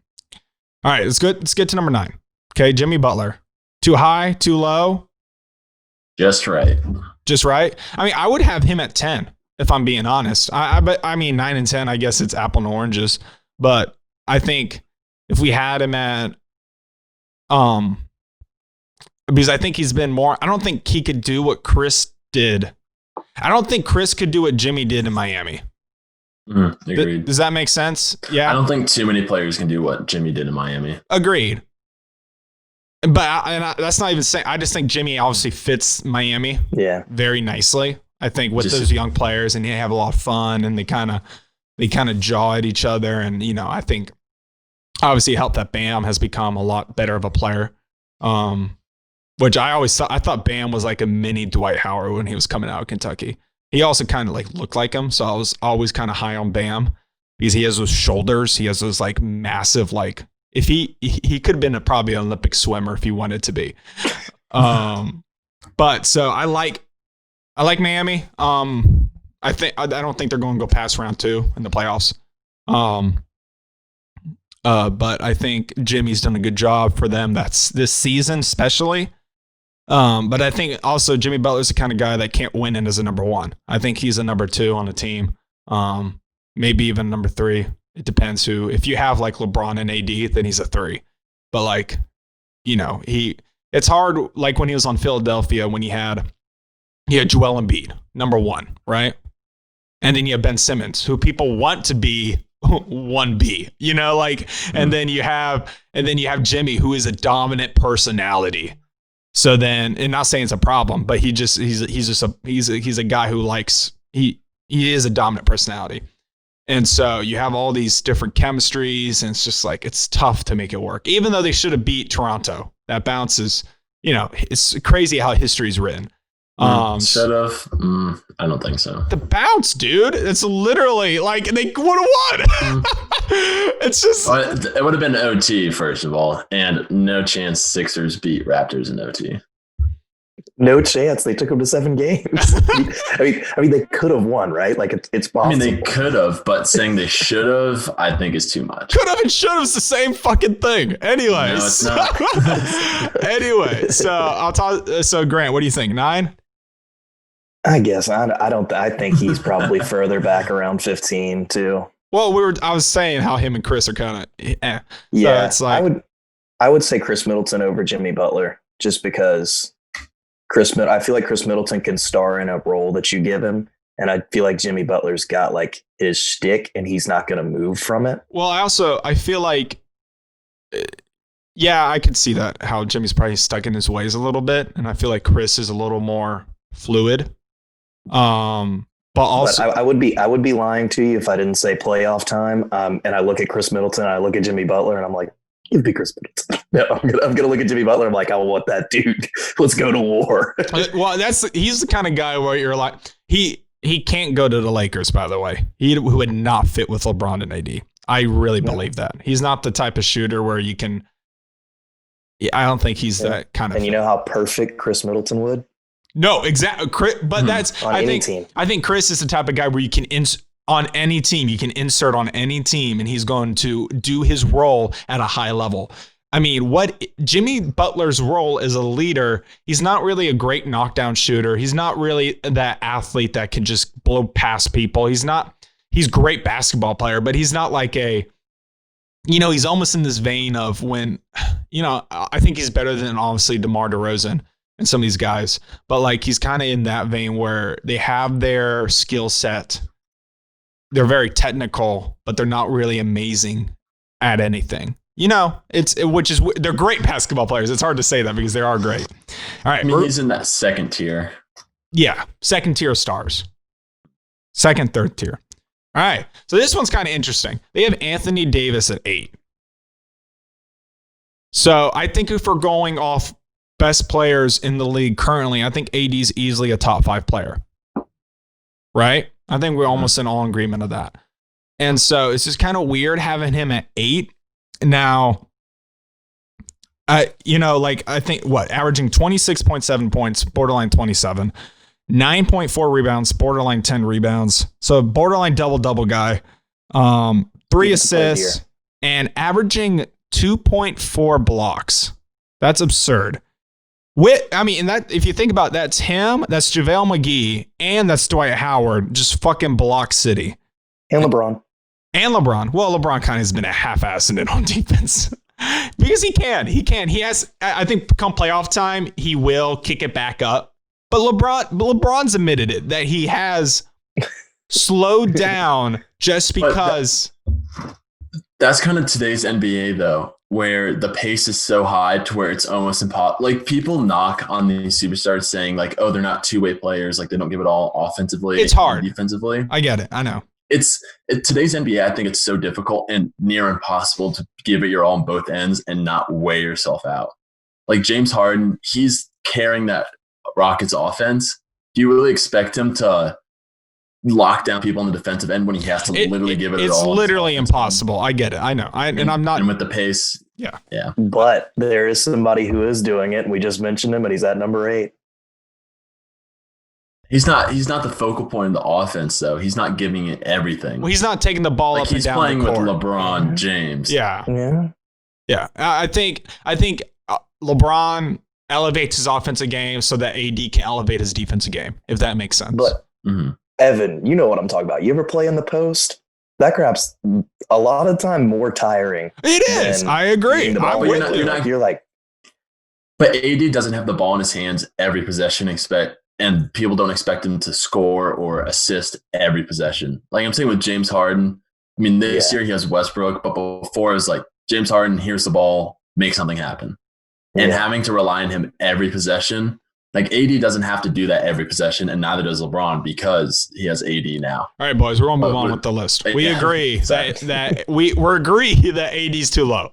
all right, let's get to number 9. Okay, Jimmy Butler. Too high, too low? Just right. Just right? I mean, I would have him at 10, if I'm being honest. I mean, 9 and 10, I guess it's apple and oranges. But I think if we had him at, because I think he's been more, I don't think he could do what Chris did. I don't think Chris could do what Jimmy did in Miami. Agreed. Does that make sense? Yeah. I don't think too many players can do what Jimmy did in Miami. Agreed. But that's not even saying. I just think Jimmy obviously fits Miami, very nicely. I think with those young players, and they have a lot of fun, and they kind of jaw at each other, and I think obviously helped that Bam has become a lot better of a player. Which I thought Bam was like a mini Dwight Howard when he was coming out of Kentucky. He also kind of like looked like him, so I was always kind of high on Bam because he has those shoulders. He has those like massive like. If he could have been probably an Olympic swimmer if he wanted to be. But so I like Miami. I don't think they're going to go past round 2 in the playoffs. But I think Jimmy's done a good job for them. That's this season, especially. But I think also Jimmy Butler's the kind of guy that can't win in as a number 1. I think he's a number 2 on a team. Maybe even number 3. It depends who. If you have like LeBron and AD, then he's a 3. But like, you know, it's hard. Like when he was on Philadelphia, when he had Joel Embiid, number 1, right? And then you have Ben Simmons, who people want to be 1B, you know, like, and then you have Jimmy, who is a dominant personality. So then, and not saying it's a problem, but he's a guy who likes, he is a dominant personality. And so you have all these different chemistries, and it's just like, it's tough to make it work, even though they should have beat Toronto. That bounces, you know, it's crazy how history's written. Should have? I don't think so. The bounce, dude. It's literally like they would have won. It's just. Well, it would have been OT, first of all, and no chance Sixers beat Raptors in OT. No chance. They took them to 7 games. I mean, they could have won, right? Like it's possible. I mean, they could have, but saying they should have, I think is too much. Could have and should have is the same fucking thing. Anyways. No, it's not. Anyway, so I'll talk. So Grant, what do you think? 9? I guess I think he's probably further back around 15 too. Well, I was saying how him and Chris are kind of Yeah, so it's like I would say Chris Middleton over Jimmy Butler just because I feel like Chris Middleton can star in a role that you give him, and I feel like Jimmy Butler's got like his shtick and he's not going to move from it. Well, I feel like I could see that how Jimmy's probably stuck in his ways a little bit, and I feel like Chris is a little more fluid. But also I would be lying to you if I didn't say playoff time. And I look at Chris Middleton, I look at Jimmy Butler, and I'm like, give me Chris Middleton. No, I'm gonna look at Jimmy Butler. I'm like, I want that dude. Let's go to war. Well, he's the kind of guy where you're like, he can't go to the Lakers. By the way, he would not fit with LeBron and AD. I really believe that he's not the type of shooter where you can. I don't think he's that kind of. And you know how perfect Chris Middleton would. No, exactly. But that's on any team. I think Chris is the type of guy where you can on any team. You can insert on any team, and he's going to do his role at a high level. I mean, what Jimmy Butler's role as a leader, he's not really a great knockdown shooter. He's not really that athlete that can just blow past people. He's a great basketball player, but he's not like he's almost in this vein of when, I think he's better than obviously DeMar DeRozan and some of these guys, but like he's kind of in that vein where they have their skill set. They're very technical, but they're not really amazing at anything. They're great basketball players. It's hard to say that because they are great. All right. I mean, he's in that second tier. Yeah. Second tier stars. Second, third tier. All right. So this one's kind of interesting. They have Anthony Davis at 8. So I think if we're going off best players in the league currently, I think AD's easily a top 5 player. Right? I think we're almost in all agreement of that. And so it's just kind of weird having him at 8. Now, I think averaging 26.7 points, borderline 27, 9.4 rebounds, borderline 10 rebounds. So borderline double guy, 3 assists and averaging 2.4 blocks. That's absurd. If you think about it, that's him, that's JaVale McGee, and that's Dwight Howard, just fucking block city. And LeBron. Well, LeBron kind of has been a half-assing it on defense. Because he can. He has, I think, come playoff time, he will kick it back up. But LeBron's admitted it, that he has slowed down just because. That's kind of today's NBA, though, where the pace is so high to where it's almost impossible. Like, people knock on these superstars saying, like, oh, they're not two-way players. Like, they don't give it all offensively. It's hard. Defensively. I get it. I know. Today's NBA, I think it's so difficult and near impossible to give it your all on both ends and not wear yourself out. Like James Harden, he's carrying that Rockets offense. Do you really expect him to lock down people on the defensive end when he has to literally give it all. It's literally impossible. I get it. I know. And I'm not. And with the pace. Yeah. Yeah. But there is somebody who is doing it. And we just mentioned him, and he's at number 8. He's not the focal point of the offense, though. He's not giving it everything. Well, he's not taking the ball up and he's down playing the with court. LeBron James. Yeah. Yeah. Yeah. I think LeBron elevates his offensive game so that AD can elevate his defensive game, if that makes sense. But Evan, you know what I'm talking about. You ever play in the post? That crap's a lot of time more tiring. It is. I agree. You're like, but AD doesn't have the ball in his hands every possession, and people don't expect him to score or assist every possession. Like I'm saying with James Harden. I mean, this year he has Westbrook, but before it was like James Harden, here's the ball, make something happen. And having to rely on him every possession, like AD doesn't have to do that every possession, and neither does LeBron because he has AD now. All right, boys, we're gonna move on with the list. We agree that we agree that AD's too low.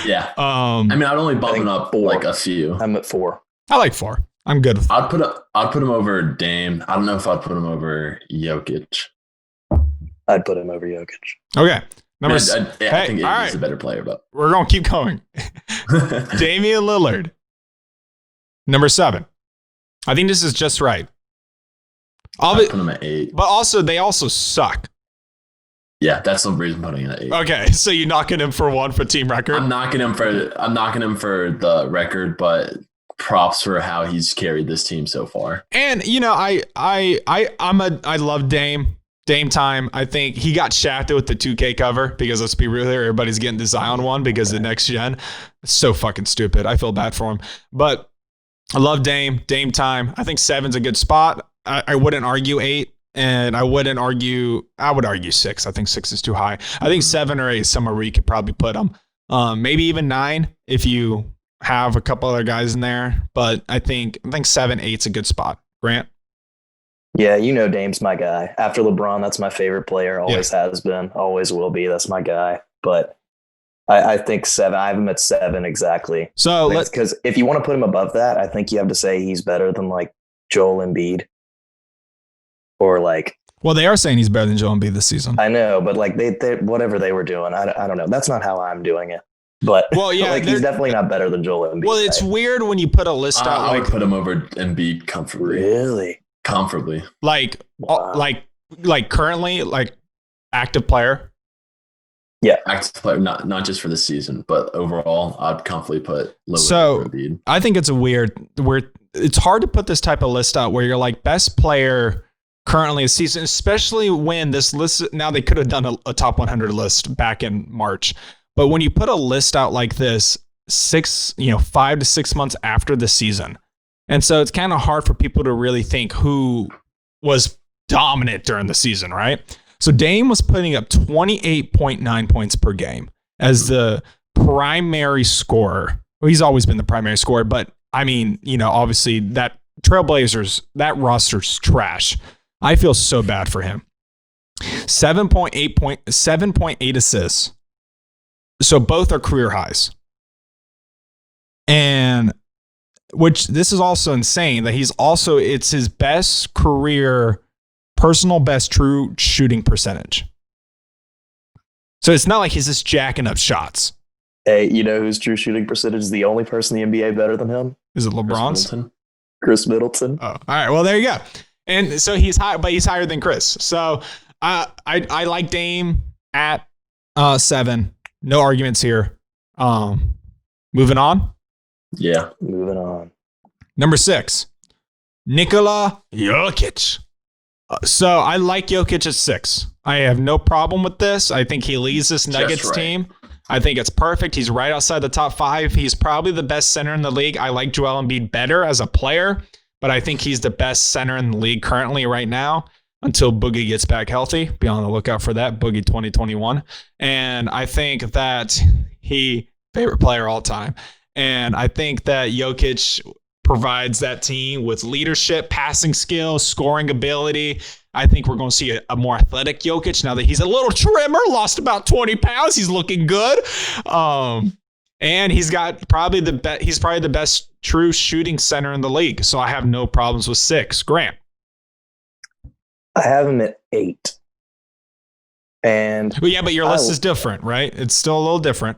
Yeah. I mean, I'd only bump him up 4. like a few. I'm at 4. I like 4. I'm good with I'd put him over Dame. I don't know if I'd put him over Jokic. I'd put him over Jokic. Okay. I think AD's a better player, but we're going to keep going. Damian Lillard. Number 7. I think this is just right. I'd put him at 8. But also, they also suck. Yeah, that's the reason I'm putting him at 8. Okay, so you're knocking him for 1 for team record? I'm knocking him for the record, but props for how he's carried this team so far. And you know, I love Dame time. I think he got shafted with the 2K cover because let's be real here, everybody's getting the Zion one because the next gen. It's so fucking stupid. I feel bad for him. But I love Dame time. I think 7's a good spot. I wouldn't argue 8, and I would argue 6. I think 6 is too high. I think 7 or 8 is somewhere where you could probably put them. Maybe even 9 if you have a couple other guys in there. But I think 7, 8's a good spot. Grant? Yeah, you know Dame's my guy. After LeBron, that's my favorite player. Always has been. Always will be. That's my guy. But I think 7. I have him at 7 exactly. So because if you want to put him above that, I think you have to say he's better than like Joel Embiid. Or like. Well, they are saying he's better than Joel Embiid this season. I know, but like they whatever they were doing, I don't know. That's not how I'm doing it. But well, yeah, like he's definitely not better than Joel Embiid. Well, it's weird when you put a list out. I would put him over Embiid comfortably. Really? Comfortably. Like currently, like active player. Yeah, active player, not just for the season, but overall, I'd comfortably put Lillard over Embiid. I think it's a weird. It's hard to put this type of list out where you're like best player currently this season, especially when this list. Now they could have done a top 100 list back in March, but when you put a list out like this, 5 to 6 months after the season. And so it's kind of hard for people to really think who was dominant during the season, right? So Dame was putting up 28.9 points per game as the primary scorer. Well, he's always been the primary scorer, but I mean, you know, obviously that Trailblazers, that roster's trash. I feel so bad for him. 7.8 assists. So both are career highs. And which this is also insane that it's his best career, personal best true shooting percentage. So it's not like he's just jacking up shots. Hey, you know whose true shooting percentage is the only person in the NBA better than him? Is it LeBron's? Chris Middleton. Oh, all right. Well, there you go. And so he's high, but he's higher than Chris. So I like Dame at 7. No arguments here. Moving on. Yeah. Moving on. Number 6, Nikola Jokic. So I like Jokic at 6. I have no problem with this. I think he leads this Nuggets team. I think it's perfect. He's right outside the top 5. He's probably the best center in the league. I like Joel Embiid better as a player, but I think he's the best center in the league currently right now until Boogie gets back healthy. Be on the lookout for that, Boogie 2021. And I think that favorite player all time. And I think that Jokic provides that team with leadership, passing skills, scoring ability. I think we're going to see a more athletic Jokic now that he's a little trimmer, lost about 20 pounds. He's looking good. And he's probably the best true shooting center in the league. So I have no problems with 6. Grant. I have him at 8. And but your list is different, right? It's still a little different.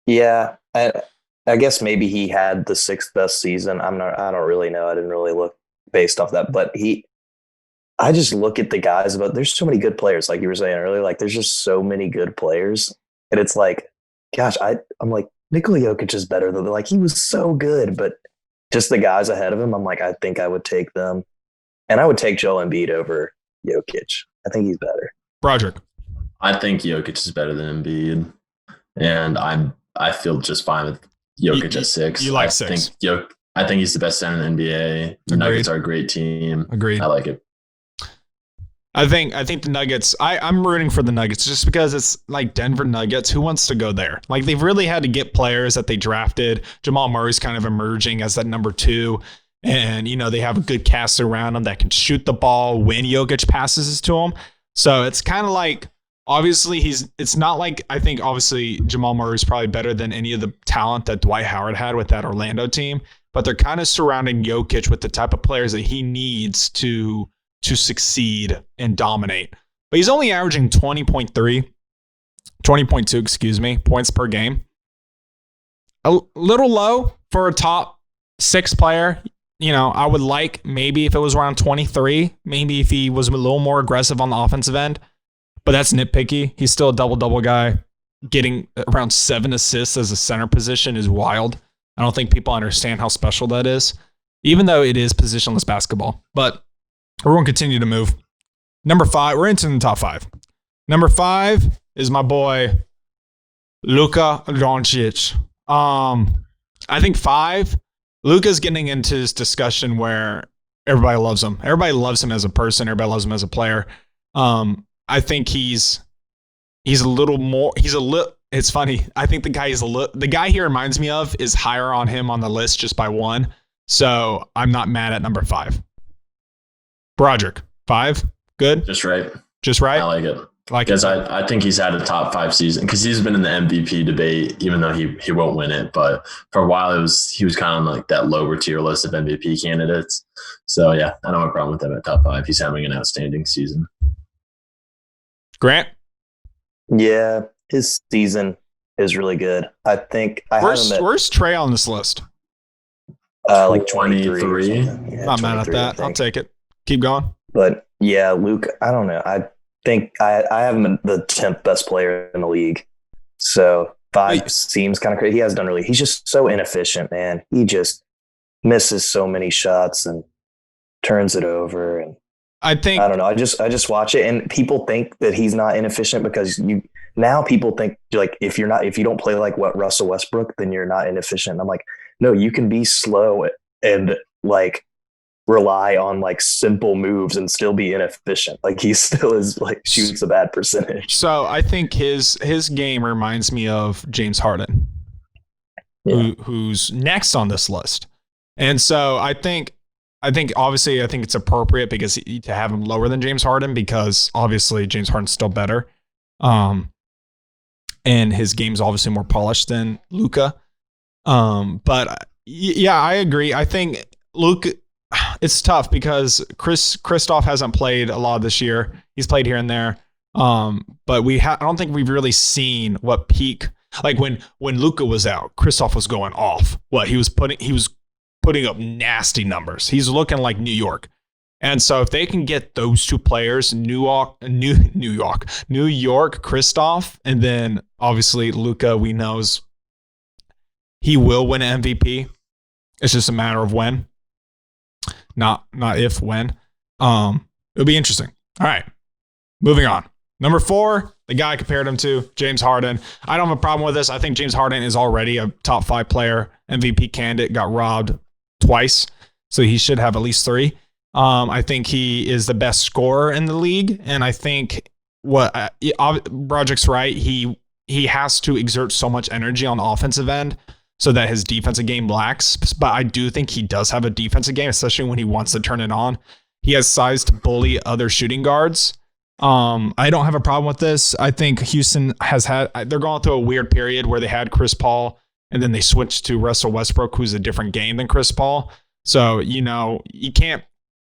Yeah, I guess maybe he had the 6th best season. I don't really know. I didn't really look based off that, but I just look at the guys. But there's so many good players, like you were saying earlier. Like there's just so many good players, and it's like, gosh, I'm like Nikola Jokic is better than like he was so good, but just the guys ahead of him, I'm like I think I would take them, and I would take Joel Embiid over Jokic. I think he's better. Broderick. I think Jokic is better than Embiid, and I feel just fine with Jokic at 6. You like 6? I think he's the best center in the NBA. The Nuggets are a great team. Agreed. I like it. I think the Nuggets. I'm rooting for the Nuggets just because it's like Denver Nuggets. Who wants to go there? Like they've really had to get players that they drafted. Jamal Murray's kind of emerging as that number 2, and they have a good cast around him that can shoot the ball when Jokic passes it to him. So it's kind of like. Obviously, it's not like I think obviously Jamal Murray is probably better than any of the talent that Dwight Howard had with that Orlando team, but they're kind of surrounding Jokic with the type of players that he needs to succeed and dominate. But he's only averaging 20.2, points per game. A little low for a top 6 player. I would like maybe if it was around 23, maybe if he was a little more aggressive on the offensive end. But that's nitpicky. He's still a double-double guy. Getting around 7 assists as a center position is wild. I don't think people understand how special that is, even though it is positionless basketball. But we're going to continue to move. Number 5, we're into the top 5. Number 5 is my boy, Luka Doncic. I think 5, Luka's getting into this discussion where everybody loves him. Everybody loves him as a person. Everybody loves him as a player. I think he's a little more. It's funny. I think the guy he reminds me of is higher on him on the list just by 1. So I'm not mad at number 5. Broderick, 5, good. Just right. I like it. Because I think he's had a top 5 season because he's been in the MVP debate, even though he won't win it. But for a while, he was kind of like that lower tier list of MVP candidates. So yeah, I don't have a problem with him at top 5. He's having an outstanding season. Grant? Yeah, his season is really good. I think where's Trey on this list? Like 23. Yeah, not mad at that. I'll take it. Keep going. But yeah, Luke, I don't know. I think I have him the 10th best player in the league. So 5 seems kind of crazy. He has done really. He's just so inefficient, man. He just misses so many shots and turns it over, and I don't know. I just watch it, and people think that he's not inefficient because people think like if you don't play like what Russell Westbrook, then you're not inefficient. I'm like, no, you can be slow and like rely on like simple moves and still be inefficient. Like he still is like shoots a bad percentage. So I think his game reminds me of James Harden, who's next on this list, and so I think obviously it's appropriate because to have him lower than James Harden because obviously James Harden's still better. And his game's obviously more polished than Luka. But yeah, I agree. I think Luka, it's tough because Kristoff hasn't played a lot this year. He's played here and there. But I don't think we've really seen what peak, like when Luka was out, Kristoff was going off. He was putting up nasty numbers. He's looking like New York. And so if they can get those 2 players, New York, Kristoff, and then obviously Luka, we know he will win an MVP. It's just a matter of when. Not if, when. It'll be interesting. All right. Moving on. Number 4, the guy I compared him to, James Harden. I don't have a problem with this. I think James Harden is already a top 5 player, MVP candidate, got robbed twice, so he should have at least 3. I think he is the best scorer in the league, and I think Broderick's right. He has to exert so much energy on the offensive end so that his defensive game lacks, but I do think he does have a defensive game, especially when he wants to turn it on. He has size to bully other shooting guards. I don't have a problem with this. I think Houston they're going through a weird period where they had Chris Paul and then they switched to Russell Westbrook, who's a different game than Chris Paul. So,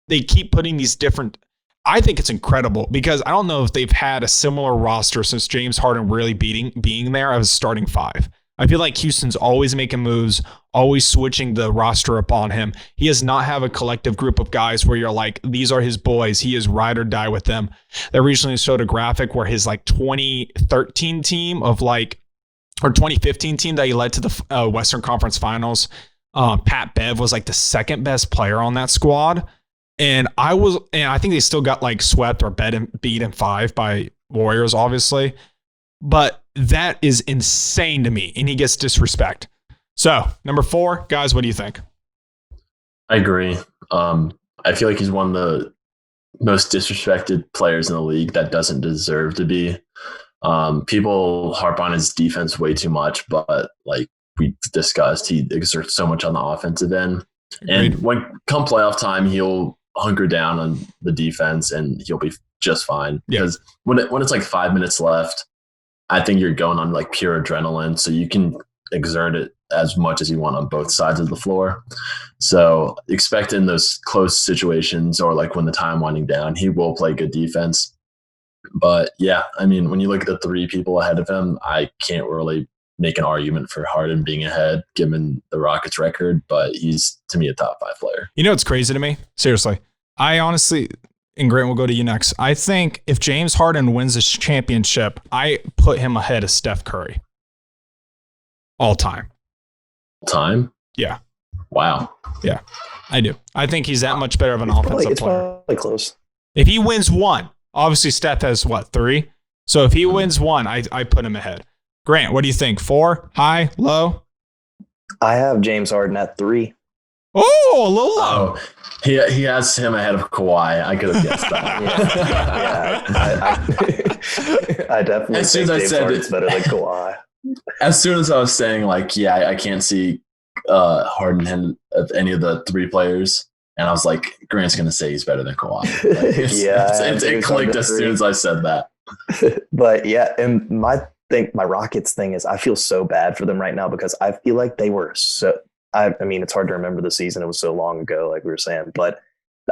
they keep putting these different, I think it's incredible because I don't know if they've had a similar roster since James Harden really being there as starting five. I feel like Houston's always making moves, always switching the roster upon him. He does not have a collective group of guys where you're like, these are his boys. He is ride or die with them. They recently showed a graphic where his like 2013 team of like, or 2015 team that he led to the Western Conference Finals, Pat Bev was like the second best player on that squad. And I think they still got like swept or beat in 5 by Warriors, obviously. But that is insane to me, and he gets disrespect. So, number 4, guys, what do you think? I agree. I feel like he's one of the most disrespected players in the league that doesn't deserve to be. People harp on his defense way too much, but like we discussed, he exerts so much on the offensive end. And when come playoff time, he'll hunker down on the defense and he'll be just fine. Because when it's like 5 minutes left, I think you're going on like pure adrenaline, so you can exert it as much as you want on both sides of the floor. So expect in those close situations or like when the time winding down, he will play good defense. But yeah, I mean, when you look at the 3 people ahead of him, I can't really make an argument for Harden being ahead given the Rockets record, but he's, to me, a top 5 player. You know what's crazy to me? Seriously. I honestly, and Grant will go to you next. I think if James Harden wins this championship, I put him ahead of Steph Curry. All time. Time? Yeah. Wow. Yeah, I do. I think he's that much better of an offensive player. It's probably close. If he wins 1, obviously Steph has, 3? So if he wins 1, I put him ahead. Grant, what do you think? 4? High? Low? I have James Harden at 3. Oh, a little low. Oh, he has him ahead of Kawhi. I could have guessed that. I definitely As soon think as I James said Harden's it- better than Kawhi. As soon as I was saying, like, yeah, I can't see Harden ahead of any of the 3 players, and I was like, Grant's going to say he's better than Kawhi. Like, it clicked as soon as I said that. But yeah, and my Rockets thing is I feel so bad for them right now because I feel like they were so. I mean, it's hard to remember the season. It was so long ago, like we were saying, but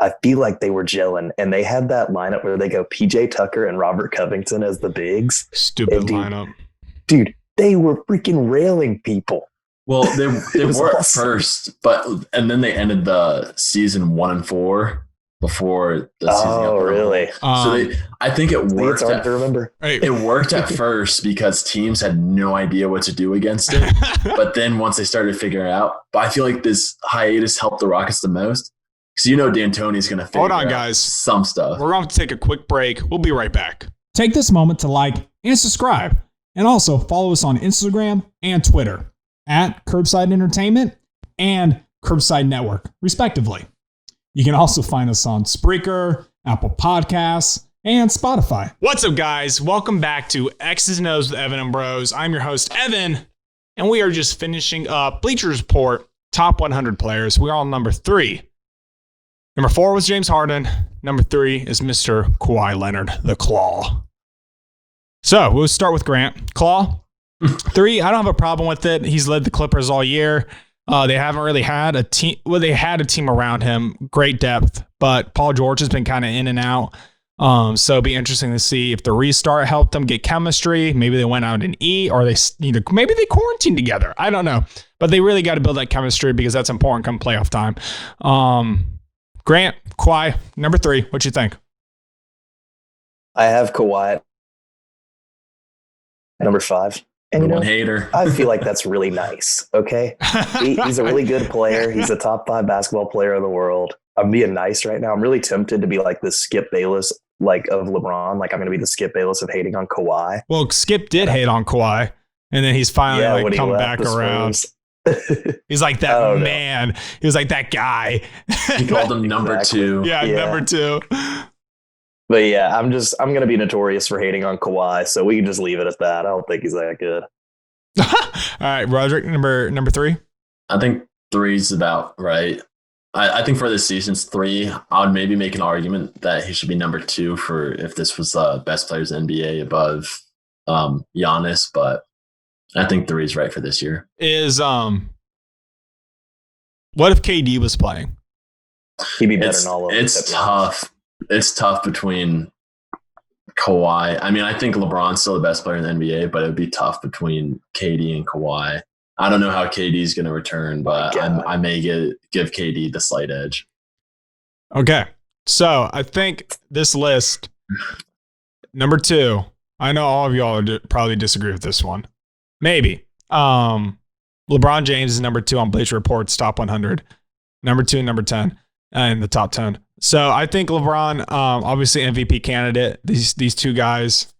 I feel like they were gelling, and they had that lineup where they go PJ Tucker and Robert Covington as the bigs. Stupid lineup. Dude, they were freaking railing people. Well, they were at awesome. first, and then they ended the season 1-4 before the season. Oh, really? So I think it worked. It's hard to remember. It worked at first because teams had no idea what to do against it. But then once they started figuring it out, but I feel like this hiatus helped the Rockets the most. Because D'Antoni's going to figure out guys. some stuff. We're going to take a quick break. We'll be right back. Take this moment to like and subscribe, and also follow us on Instagram and Twitter at Curbside Entertainment and Curbside Network, respectively. You can also find us on Spreaker, Apple Podcasts, and Spotify. What's up, guys? Welcome back to X's and O's with Evan and Bros. I'm your host, Evan, and we are just finishing up Bleacher Report top 100 players. We're on number 3. Number 4 was James Harden. Number 3 is Mr. Kawhi Leonard, the Claw. So we'll start with Grant. Claw, 3. I don't have a problem with it. He's led the Clippers all year. They haven't really had a team. Well, they had a team around him, great depth, but Paul George has been kind of in and out. So it'd be interesting to see if the restart helped them get chemistry. Maybe they went out and eat, or maybe they quarantined together. I don't know, but they really got to build that chemistry because that's important come playoff time. Grant, Kawhi, number 3. What you think? I have Kawhi at number 5. And One hater. I feel like that's really nice. Okay. He's a really good player. He's a top 5 basketball player in the world. I'm being nice right now. I'm really tempted to be like the Skip Bayless, like of LeBron. Like I'm going to be the Skip Bayless of hating on Kawhi. Well, Skip did hate on Kawhi, and then he's finally when he come left back the around. Spurs. He's like that man. He was like that guy. He called him number Exactly. 2. Yeah, number 2. But yeah, I'm going to be notorious for hating on Kawhi. So we can just leave it at that. I don't think he's that good. All right, Broderick, number 3. I think 3 is about right. I think for this season's 3, I would maybe make an argument that he should be number 2 for if this was best players in the NBA above Giannis, but I think 3 is right for this year. Is what if KD was playing? He'd be better than all of them. It's tough it's tough between Kawhi. I mean, I think LeBron's still the best player in the NBA, but it would be tough between KD and Kawhi. I don't know how KD's going to return, but I may give KD the slight edge. Okay. So I think this list, number 2, I know all of y'all probably disagree with this one. Maybe. LeBron James is number 2 on Bleacher Report's top 100. Number 2 and number 10 in the top 10. So I think LeBron, obviously MVP candidate. These two guys,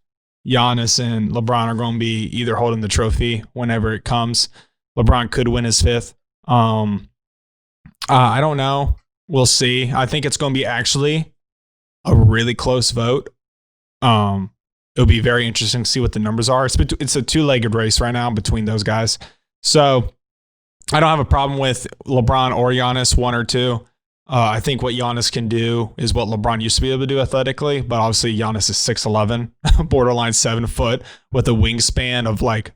Giannis and LeBron, are going to be either holding the trophy whenever it comes. LeBron could win his 5th. I don't know. We'll see. I think it's going to be actually a really close vote. It'll be very interesting to see what the numbers are. It's a 2-legged race right now between those guys. So I don't have a problem with LeBron or Giannis, 1 or 2. I think what Giannis can do is what LeBron used to be able to do athletically, but obviously Giannis is 6'11", borderline 7 foot with a wingspan of like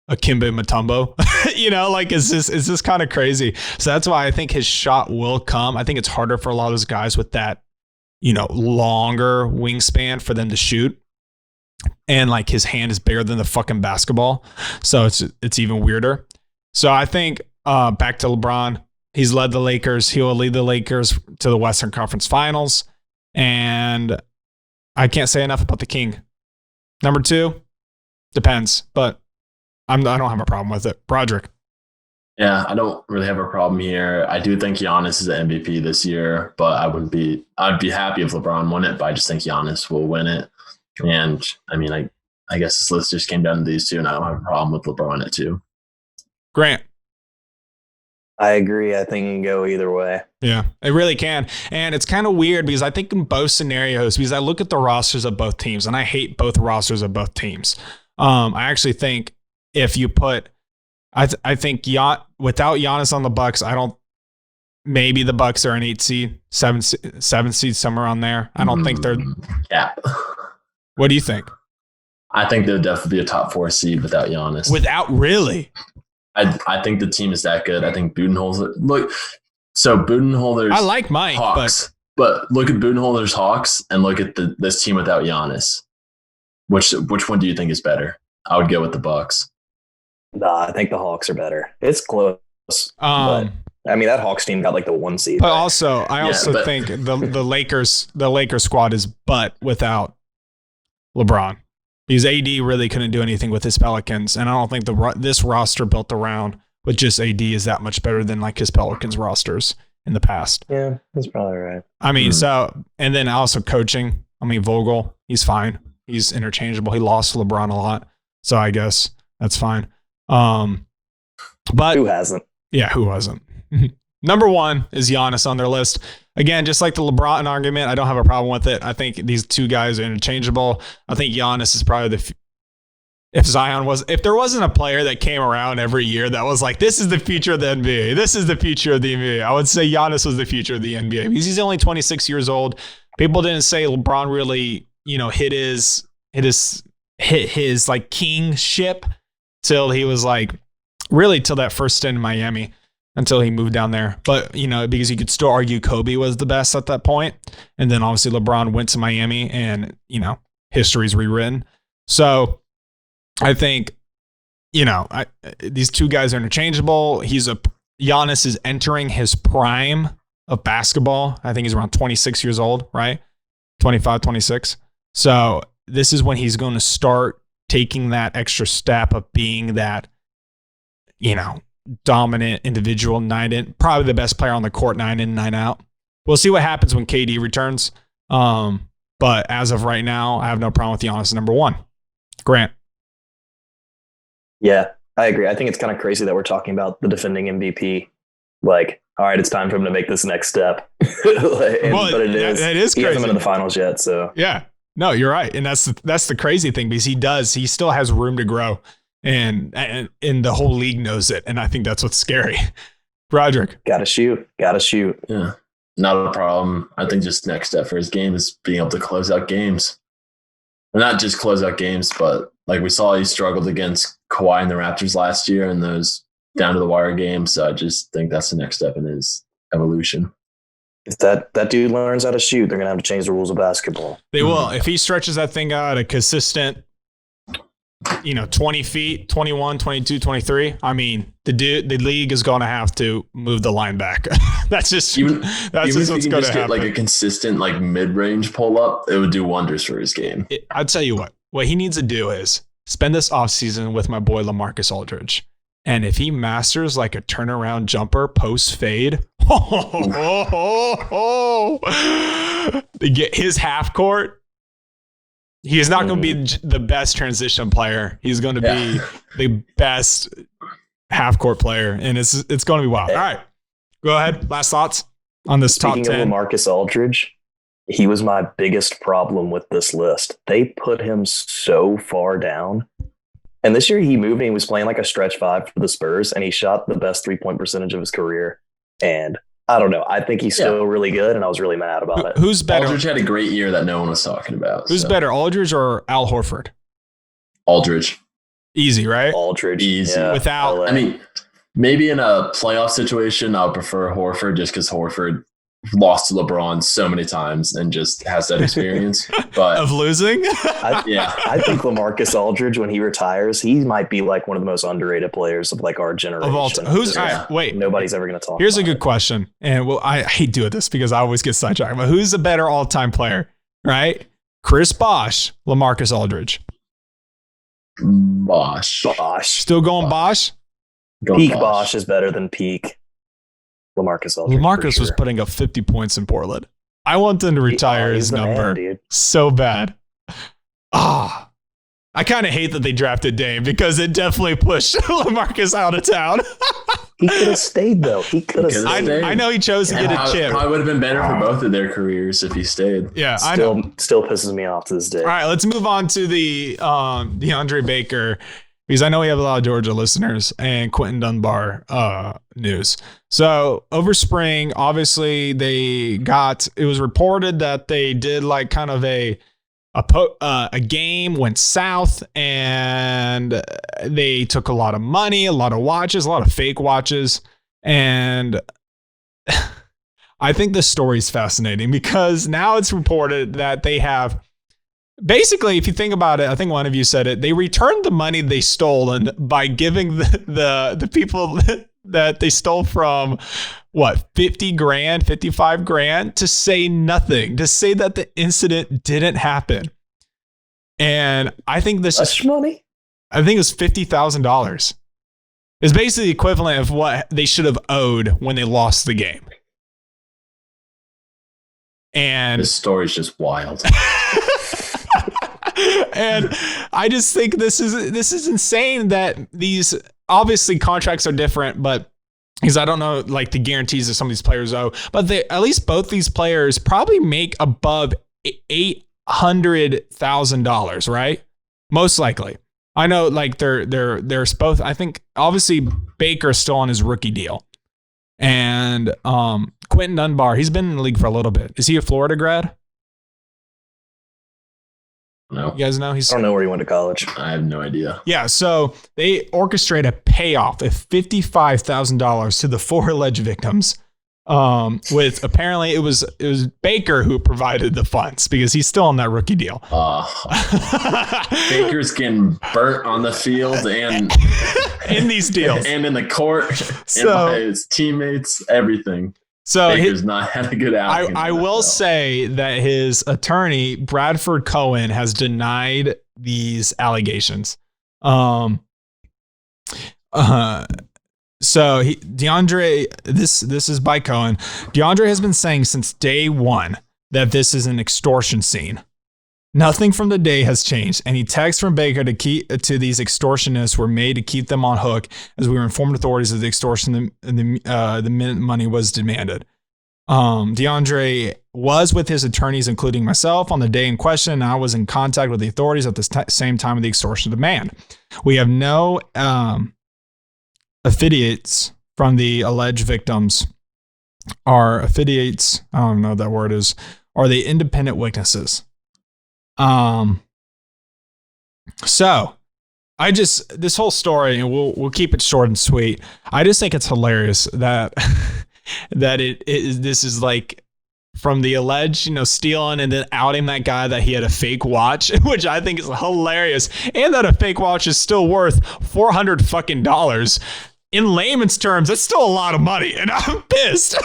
a Kimbe Mutombo. Is this kind of crazy? So that's why I think his shot will come. I think it's harder for a lot of those guys with that, longer wingspan for them to shoot. And like his hand is bigger than the fucking basketball. So it's even weirder. So I think back to LeBron. He's led the Lakers. He will lead the Lakers to the Western Conference Finals. And I can't say enough about the King. Number 2, depends, but I don't have a problem with it. Broderick. Yeah, I don't really have a problem here. I do think Giannis is the MVP this year, but I'd be happy if LeBron won it, but I just think Giannis will win it. And I mean, I guess this list just came down to these two, and I don't have a problem with LeBron at 2. Grant. I agree. I think it can go either way. Yeah, it really can. And it's kind of weird because I think in both scenarios, because I look at the rosters of both teams and I hate both rosters of both teams. I actually think if you put, I think without Giannis on the Bucks, maybe the Bucks are an 8 seed, 7 seed, somewhere on there. I don't think they're. Yeah. What do you think? I think they'll definitely be a top 4 seed without Giannis. Without really? I think the team is that good. I think Budenholzer. So Budenholzer's. I like Mike, Hawks, but look at Budenholzer's Hawks and look at this team without Giannis. Which one do you think is better? I would go with the Bucks. Nah, I think the Hawks are better. It's close. But, I mean, that Hawks team got like the 1 seed. But I think the Lakers squad is without LeBron. Because AD really couldn't do anything with his Pelicans, and I don't think this roster built around with just AD is that much better than like his Pelicans rosters in the past. Yeah, that's probably right. I mean, and then also coaching. I mean, Vogel, he's fine. He's interchangeable. He lost to LeBron a lot, so I guess that's fine. But who hasn't? Yeah, who hasn't? Number 1 is Giannis on their list. Again, just like the LeBron argument, I don't have a problem with it. I think these two guys are interchangeable. I think Giannis is probably if there wasn't a player that came around every year that was like, this is the future of the NBA. This is the future of the NBA. I would say Giannis was the future of the NBA because he's only 26 years old. People didn't say LeBron really, hit his like kingship till he was like really till that first stint in Miami. Until he moved down there. But, because you could still argue Kobe was the best at that point. And then obviously LeBron went to Miami and, history's rewritten. So I think, these two guys are interchangeable. Giannis is entering his prime of basketball. I think he's around 26 years old, right? 25, 26. So this is when he's going to start taking that extra step of being that, dominant individual night in, probably the best player on the court 9 in, 9 out. We'll see what happens when KD returns. But as of right now, I have no problem with Giannis number 1. Grant. Yeah, I agree. I think it's kind of crazy that we're talking about the defending MVP. Like, all right, it's time for him to make this next step. But it is. It is crazy. He hasn't been in the finals yet, so. Yeah. No, you're right. And that's the crazy thing because he still has room to grow. And the whole league knows it. And I think that's what's scary. Broderick. Gotta shoot. Yeah. Not a problem. I think just next step for his game is being able to close out games. Well, not just close out games, but like we saw, he struggled against Kawhi and the Raptors last year in those down to the wire games. So I just think that's the next step in his evolution. If that dude learns how to shoot, they're gonna have to change the rules of basketball. They will. If he stretches that thing out a consistent, 20 feet, 21, 22, 23, I mean, the league is going to have to move the line back. That's just what's going to happen. Get like a consistent like mid-range pull-up, it would do wonders for his game. I'd tell you what he needs to do is spend this offseason with my boy LaMarcus Aldridge. And if he masters like a turnaround jumper post fade, to get his half court, he is not going to be the best transition player. He's going to be the best half court player, and it's going to be wild. All right, go ahead. Last thoughts on this top 10. Speaking of LaMarcus Aldridge, he was my biggest problem with this list. They put him so far down. And this year he moved and he was playing like a stretch five for the Spurs, and he shot the best 3-point percentage of his career. And I don't know. I think he's still really good, and I was really mad about it. Who's better? Aldridge had a great year that no one was talking about. Who's better, Aldridge or Al Horford? Aldridge. Easy, right? Aldridge. Easy. Yeah, Without, LA. I mean, maybe in a playoff situation, I would prefer Horford just because Horford lost to LeBron so many times and just has that experience. But of losing? I think LaMarcus Aldridge, when he retires, he might be like one of the most underrated players of like our generation. Of all time. Who's all right, wait? Nobody's ever going to talk. Here's a about good question, and I hate doing this because I always get sidetracked. But who's the better all-time player? Right? Chris Bosh, LaMarcus Aldridge. Bosh. Still going Bosh? Peak Bosh is better than peak LaMarcus Aldridge. LaMarcus was putting up 50 points in Portland. I want them to retire his number so bad. I kind of hate that they drafted Dame because it definitely pushed LaMarcus out of town. He could have stayed, though. He could have stayed. I know he chose to get a chip. Probably would have been better for both of their careers if he stayed. Yeah, I know. Still pisses me off to this day. All right, let's move on to the DeAndre Baker, because I know we have a lot of Georgia listeners, and Quinton Dunbar news. So over spring, obviously it was reported that they did like kind of a game went south, and they took a lot of money, a lot of watches, a lot of fake watches. And I think this story is fascinating because now it's reported that they have basically, if you think about it, I think one of you said it, they returned the money they stole by giving the people that they stole from, what, 50 grand, 55 grand, to say nothing, to say that the incident didn't happen. And I think this is money. I think it was $50,000. It's basically the equivalent of what they should have owed when they lost the game. And this story's just wild. And I just think this is insane that these, obviously contracts are different, but because I don't know like the guarantees that some of these players owe, but at least both these players probably make above $800,000, right? Most likely. I know like they're both, I think obviously Baker's still on his rookie deal. And Quinton Dunbar, he's been in the league for a little bit. Is he a Florida grad? No. You guys know? I don't know where he went to college. I have no idea. Yeah, so they orchestrate a payoff of $55,000 to the 4 alleged victims. With apparently it was Baker who provided the funds because he's still on that rookie deal. Baker's getting burnt on the field and in these deals and in the court, and by his teammates, everything. So Baker's not had a good outcome. I will say that his attorney, Bradford Cohen, has denied these allegations. So DeAndre, this is by Cohen. DeAndre has been saying since day one that this is an extortion scene. Nothing from the day has changed. Any texts from Baker to these extortionists were made to keep them on hook, as we were informed authorities of the extortion the minute money was demanded. DeAndre was with his attorneys, including myself, on the day in question, and I was in contact with the authorities at the same time of the extortion demand. We have no affiliates from the alleged victims. Our affiliates, I don't know what that word is, are the independent witnesses. So this whole story, and we'll keep it short and sweet. I just think it's hilarious that this is like from the alleged, stealing and then outing that guy that he had a fake watch, which I think is hilarious, and that a fake watch is still worth $400 fucking dollars. In layman's terms, that's still a lot of money, and I'm pissed.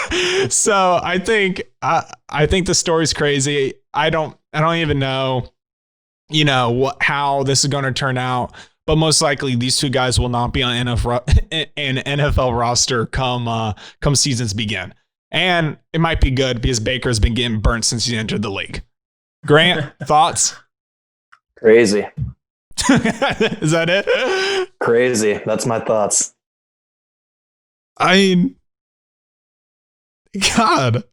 So I think the story's crazy. I don't even know, how this is going to turn out. But most likely, these two guys will not be on an NFL roster come seasons begin. And it might be good because Baker's been getting burnt since he entered the league. Grant, thoughts? Crazy. Is that it? Crazy. That's my thoughts. I mean, God.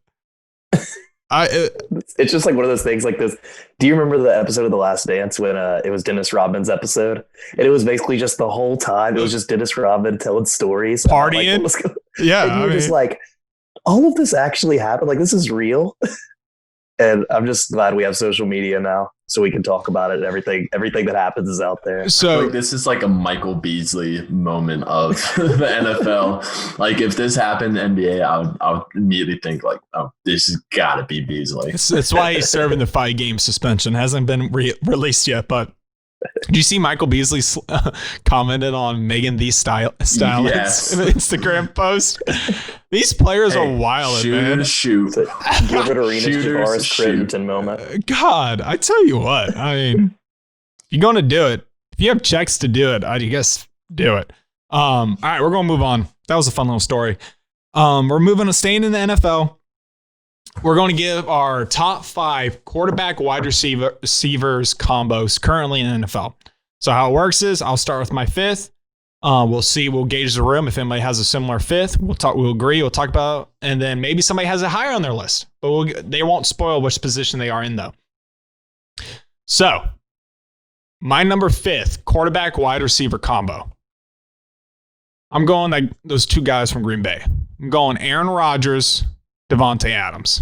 It's just like one of those things like this. Do you remember the episode of The Last Dance when it was Dennis Rodman's episode? And it was basically just the whole time. It was just Dennis Rodman telling stories. Partying. Yeah. And you're just like, all of this actually happened. Like, this is real. And I'm just glad we have social media now so we can talk about it. Everything that happens is out there. So this is like a Michael Beasley moment of the NFL. Like, if this happened in the NBA, I would immediately think like, oh, this has got to be Beasley. That's why he's serving the 5-game suspension. Hasn't been released yet, but did you see Michael Beasley commented on Megan Thee Stylist's Instagram post? These players are wild, man. Shoot. Gilbert Arenas Tavares Crittenton moment. God, I tell you what. I mean, if you're going to do it, if you have checks to do it, I guess do it. All right, we're going to move on. That was a fun little story. We're moving to staying in the NFL. We're going to give our top 5 quarterback wide receivers combos currently in the NFL. So how it works is I'll start with my 5th. We'll gauge the room. If anybody has a similar 5th, we'll agree, we'll talk about, and then maybe somebody has it higher on their list, but they won't spoil which position they are in though. So my number 5th quarterback wide receiver combo. I'm going like those two guys from Green Bay. I'm going Aaron Rodgers, Davante Adams.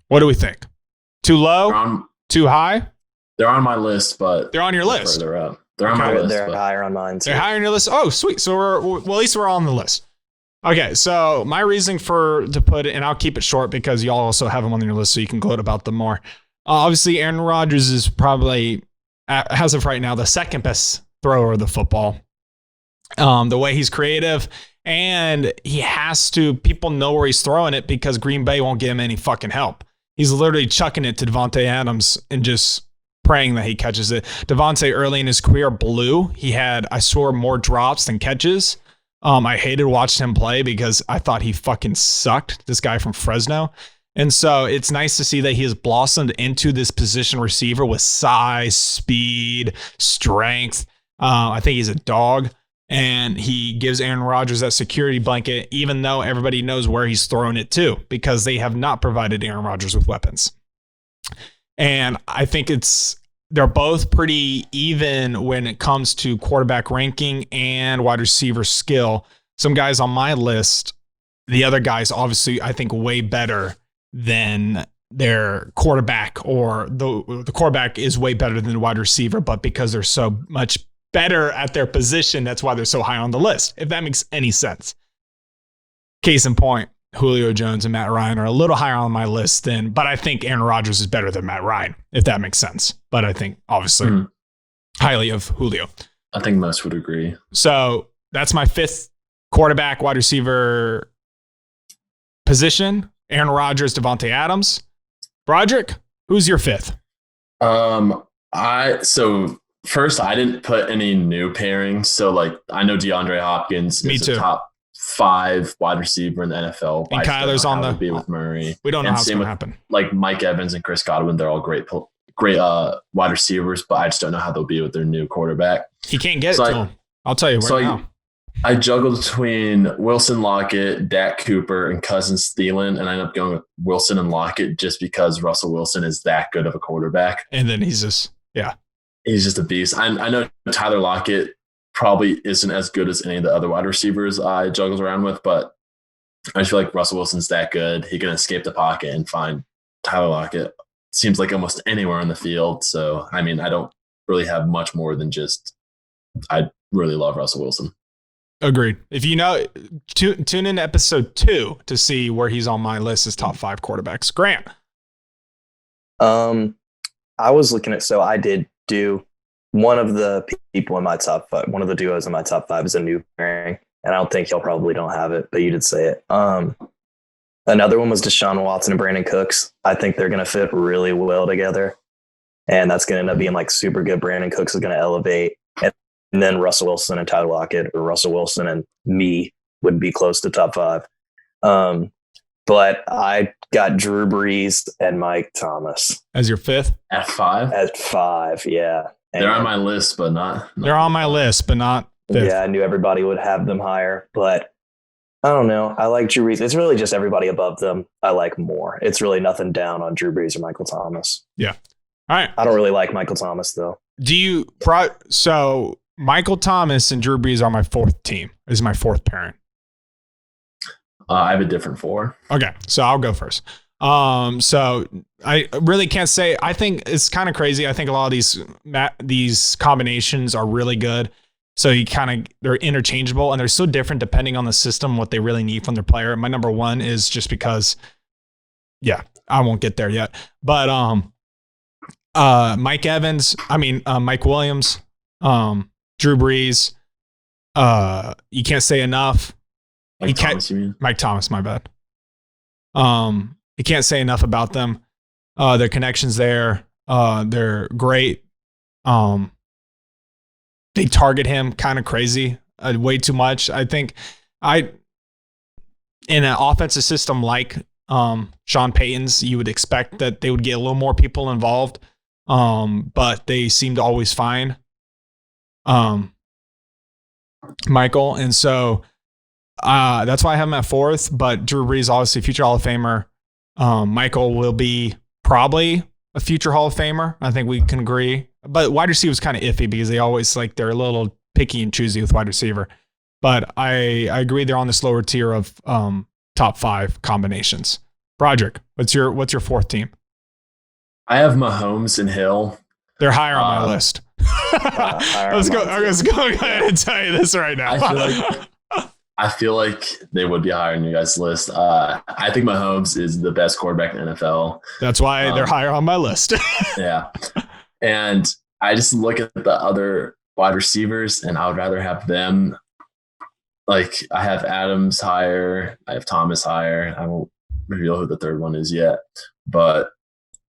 What do we think? Too low? Too high? They're on my list, but they're on your list. They're on my list. They're higher on mine too. They're higher on your list. Oh, sweet. So at least we're on the list. Okay, so my reason to put it, and I'll keep it short because y'all also have them on your list, so you can gloat about them more. Obviously, Aaron Rodgers is probably, as of right now, the second best thrower of the football. The way he's creative, and people know where he's throwing it because Green Bay won't give him any fucking help. He's literally chucking it to Davante Adams and just praying that he catches it. Davante early in his career blew. He had, I swear, more drops than catches. I hated watching him play because I thought he fucking sucked, this guy from Fresno. And so it's nice to see that he has blossomed into this position receiver with size, speed, strength. I think he's a dog. And he gives Aaron Rodgers that security blanket, even though everybody knows where he's throwing it to, because they have not provided Aaron Rodgers with weapons. And I think they're both pretty even when it comes to quarterback ranking and wide receiver skill. Some guys on my list, the other guys, obviously, I think way better than their quarterback, or the quarterback is way better than the wide receiver, but because they're so much better at their position, that's why they're so high on the list, if that makes any sense. Case in point, Julio Jones and Matt Ryan are a little higher on my list but I think Aaron Rodgers is better than Matt Ryan, if that makes sense. But I think, obviously, highly of Julio. I think most would agree. So that's my 5th quarterback wide receiver position. Aaron Rodgers, Davante Adams. Broderick, who's your 5th? First, I didn't put any new pairings. So, I know DeAndre Hopkins is a top 5 wide receiver in the NFL. And Kyler's on the be with Murray. We don't know how it's going to happen. Like Mike Evans and Chris Godwin, they're all great wide receivers, but I just don't know how they'll be with their new quarterback. He can't get it to him. I'll tell you right now. I juggled between Wilson Lockett, Dak Cooper, and Cousins Thielen, and I ended up going with Wilson and Lockett just because Russell Wilson is that good of a quarterback. And then he's just a beast. I know Tyler Lockett probably isn't as good as any of the other wide receivers I juggled around with, but I just feel like Russell Wilson's that good. He can escape the pocket and find Tyler Lockett. Seems like almost anywhere on the field. So, I mean, I don't really have much more than just I really love Russell Wilson. Agreed. If you know, tune in to episode 2 to see where he's on my list as top 5 quarterbacks. Grant. I was looking at, so I did do one of the people in my top 5. One of the duos in my top 5 is a new pairing, and I don't think y'all probably don't have it, but you did say it. Another one was Deshaun Watson and Brandon Cooks. I think they're going to fit really well together, and that's going to end up being like super good. Brandon Cooks is going to elevate, and then Russell Wilson and Tyler Lockett, or Russell Wilson and me would be close to top 5. But I got Drew Brees and Mike Thomas As your 5th? At 5? at 5. Yeah. They're on my list, but not. They're on my list, but not 5th. Yeah, I knew everybody would have them higher, but I don't know. I like Drew Brees. It's really just everybody above them I like more. It's really nothing down on Drew Brees or Michael Thomas. Yeah. All right. I don't really like Michael Thomas, though. So Michael Thomas and Drew Brees are my 4th team. Is my 4th pairing. I have a different 4. Okay, so I'll go first. So I really can't say. I think it's kind of crazy. I think a lot of these combinations are really good. So they're interchangeable and they're so different depending on the system, what they really need from their player. My number 1 is just because, yeah, I won't get there yet. But Mike Williams, Drew Brees. You can't say enough. Thomas, you mean? Mike Thomas, my bad. You can't say enough about them. Their connections there, they're great. They target him kind of crazy, way too much. I think in an offensive system like Sean Payton's, you would expect that they would get a little more people involved, but they seem to always find Michael, and so. That's why I have him at 4th, but Drew Brees, obviously future Hall of Famer. Michael will be probably a future Hall of Famer. I think we can agree. But wide receiver is kind of iffy because they always they're a little picky and choosy with wide receiver. But I agree they're on this lower tier of top 5 combinations. Broderick, what's your 4th team? I have Mahomes and Hill. They're higher on my list. Let's go ahead and tell you this right now. I feel like they would be higher on your guys' list. I think Mahomes is the best quarterback in the NFL. That's why they're higher on my list. Yeah. And I just look at the other wide receivers, and I would rather have them. Like, I have Adams higher. I have Thomas higher. I won't reveal who the 3rd one is yet. But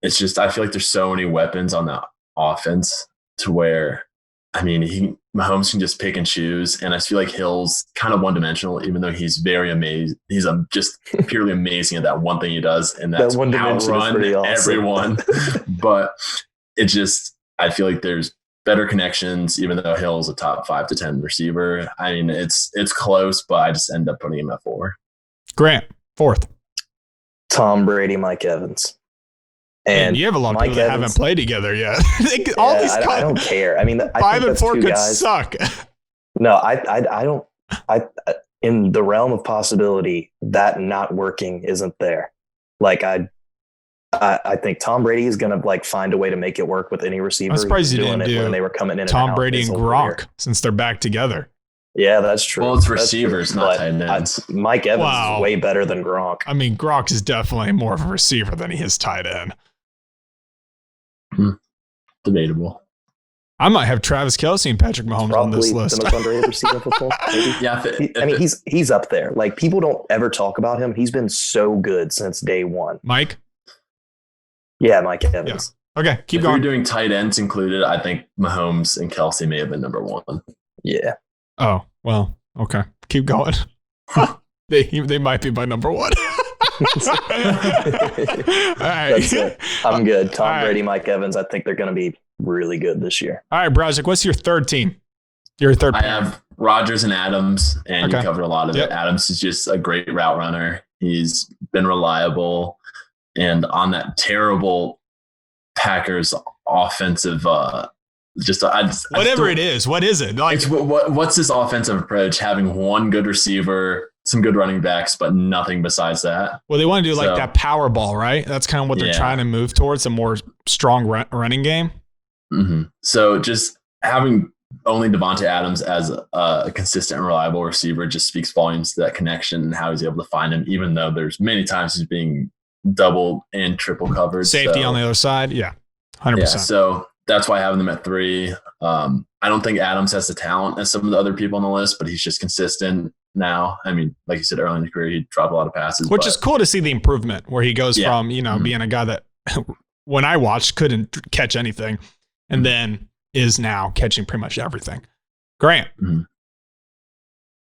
it's just, I feel like there's so many weapons on the offense to where, Mahomes can just pick and choose, and I feel like Hill's kind of one-dimensional, even though he's very amazing. He's just purely amazing at that one thing he does, and that's outrun everyone. But it just, I feel like there's better connections, even though Hill's a top 5 to 10 receiver. It's close, but I just end up putting him at 4. Grant, 4th. Tom Brady, Mike Evans. And you have a lot of people that haven't played together yet. I don't care. I 5 and 4 could suck. No, I don't. In the realm of possibility, that not working isn't there. Like I think Tom Brady is going to find a way to make it work with any receiver. I'm surprised you didn't do when they were coming in. Tom Brady and Gronk since they're back together. Yeah, that's true. Well, it's receivers, not tight ends. Mike Evans is way better than Gronk. Gronk is definitely more of a receiver than he is tight end. Debatable. I might have Travis Kelce and Patrick Mahomes on this list. The most underrated receiver in football. Maybe. Yeah, he's up there. People don't ever talk about him. He's been so good since day 1. Mike? Yeah, Mike Evans. Yeah. Okay, keep if going. If you're doing tight ends included, I think Mahomes and Kelce may have been number 1. Yeah. Oh, well, okay. Keep going. They might be my number 1. All right. That's it. I'm good. Tom Brady, Mike Evans. I think they're going to be really good this year. All right, Broderick, what's your 3rd team? Your 3rd. I have Rodgers and Adams, and you covered a lot of it. Adams is just a great route runner. He's been reliable, and on that terrible Packers offensive, whatever it is. What is it? What's this offensive approach? Having one good receiver, some good running backs, but nothing besides that. Well, they want to do that power ball, right? That's kind of what they're trying to move towards, a more strong running game. Mm-hmm. So just having only Davante Adams as a consistent and reliable receiver just speaks volumes to that connection and how he's able to find him, even though there's many times he's being double and triple covered. Safety on the other side. Yeah. 100%. Yeah, so that's why having them at 3. I don't think Adams has the talent as some of the other people on the list, but he's just consistent now. I mean, like you said, early in his career, he dropped a lot of passes. Which is cool to see the improvement where he goes from, being a guy that when I watched couldn't catch anything and then is now catching pretty much everything. Grant.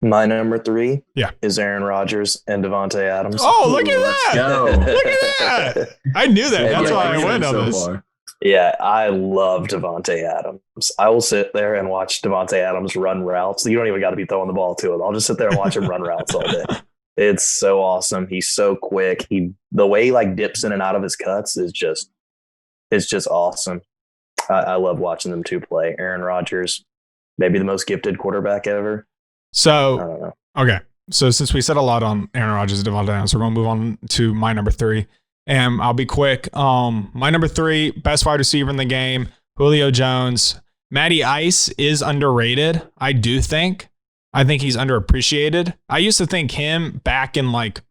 My number 3 yeah. is Aaron Rodgers and Davante Adams. Oh, look at that. Go. Look at that. I knew that. That's why I went on this. Far. Yeah, I love Davante Adams. I will sit there and watch Davante Adams run routes. You don't even got to be throwing the ball to him. I'll just sit there and watch him run routes all day. It's so awesome. He's so quick. The way he like dips in and out of his cuts is just awesome. I love watching them two play. Aaron Rodgers, maybe the most gifted quarterback ever. So, I don't know. Okay. So since we said a lot on Aaron Rodgers and Davante Adams, we're going to move on to my number 3. And I'll be quick. My number 3, best wide receiver in the game, Julio Jones. Matty Ice is underrated, I do think. I think he's underappreciated. I used to think him back in like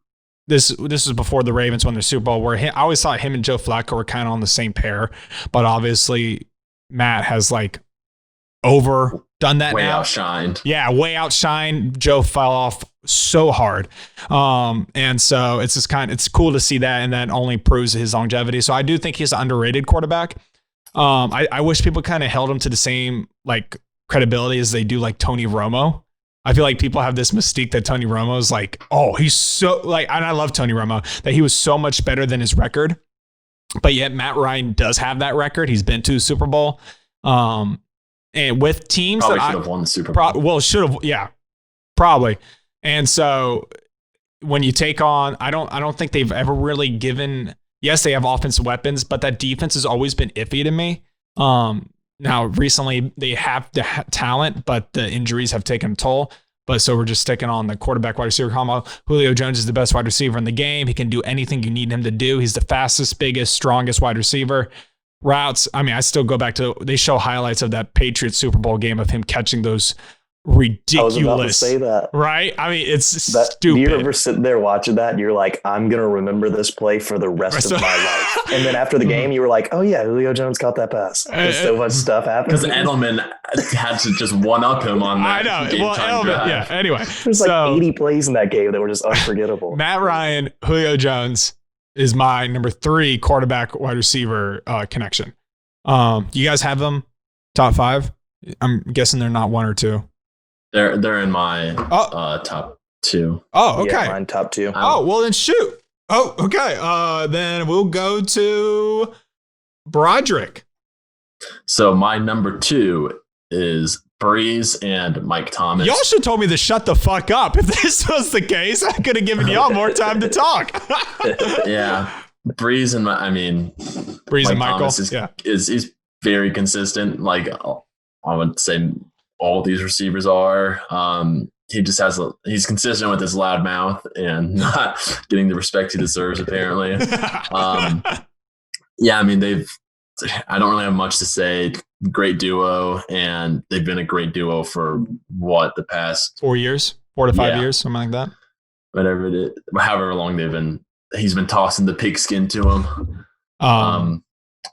this was before the Ravens won the Super Bowl, where I always thought him and Joe Flacco were kind of on the same pair. But obviously, Matt has like overdone that way now. Outshined. Yeah, way outshined. Joe fell off so hard. And so it's just it's cool to see that, and that only proves his longevity. So I do think he's an underrated quarterback. I wish people kind of held him to the same like credibility as they do like Tony Romo. I feel like people have this mystique that Tony Romo is like, oh, he's so like, and I love Tony Romo, that he was so much better than his record. But yet Matt Ryan does have that record. He's been to the Super Bowl. And with teams probably that should have won the Super Bowl. Should have, yeah, probably. And so when you take on, I don't think they've ever really given. Yes, they have offensive weapons, but that defense has always been iffy to me. Now recently they have the talent, but the injuries have taken a toll. But so we're just sticking on the quarterback wide receiver combo. Julio Jones is the best wide receiver in the game. He can do anything you need him to do. He's the fastest, biggest, strongest wide receiver. Routes, I mean, I still go back to, they show highlights of that Patriots Super Bowl game of him catching those ridiculous. I was about to say that. Right? I mean, it's stupid. Do you ever sit there watching that and you're like, I'm going to remember this play for the rest of my life. And then after the game, you were like, oh yeah, Julio Jones caught that pass. There's so much stuff happened. Because Edelman had to just one-up him on that. I know. Well, Edelman, yeah. Anyway. There's like 80 plays in that game that were just unforgettable. Matt Ryan, Julio Jones is my number 3 quarterback wide receiver connection. You guys have them top 5? I'm guessing they're not 1 or 2. They're in my top 2. Oh, okay. Yeah, mine top 2. Oh, well then shoot. Oh, okay. Then we'll go to Broderick. So my number 2 is Breeze and Mike Thomas. Y'all should have told me to shut the fuck up. If this was the case, I could have given y'all more time to talk. Yeah. Breeze and Breeze and Michael. Thomas is very consistent. Like I would say all these receivers are. He just he's consistent with his loud mouth and not getting the respect he deserves, apparently. Yeah, I mean, I don't really have much to say. Great duo, and they've been a great duo for the past 4 years, 4 to 5 years, something like that. Whatever it is, however long he's been tossing the pigskin to him. And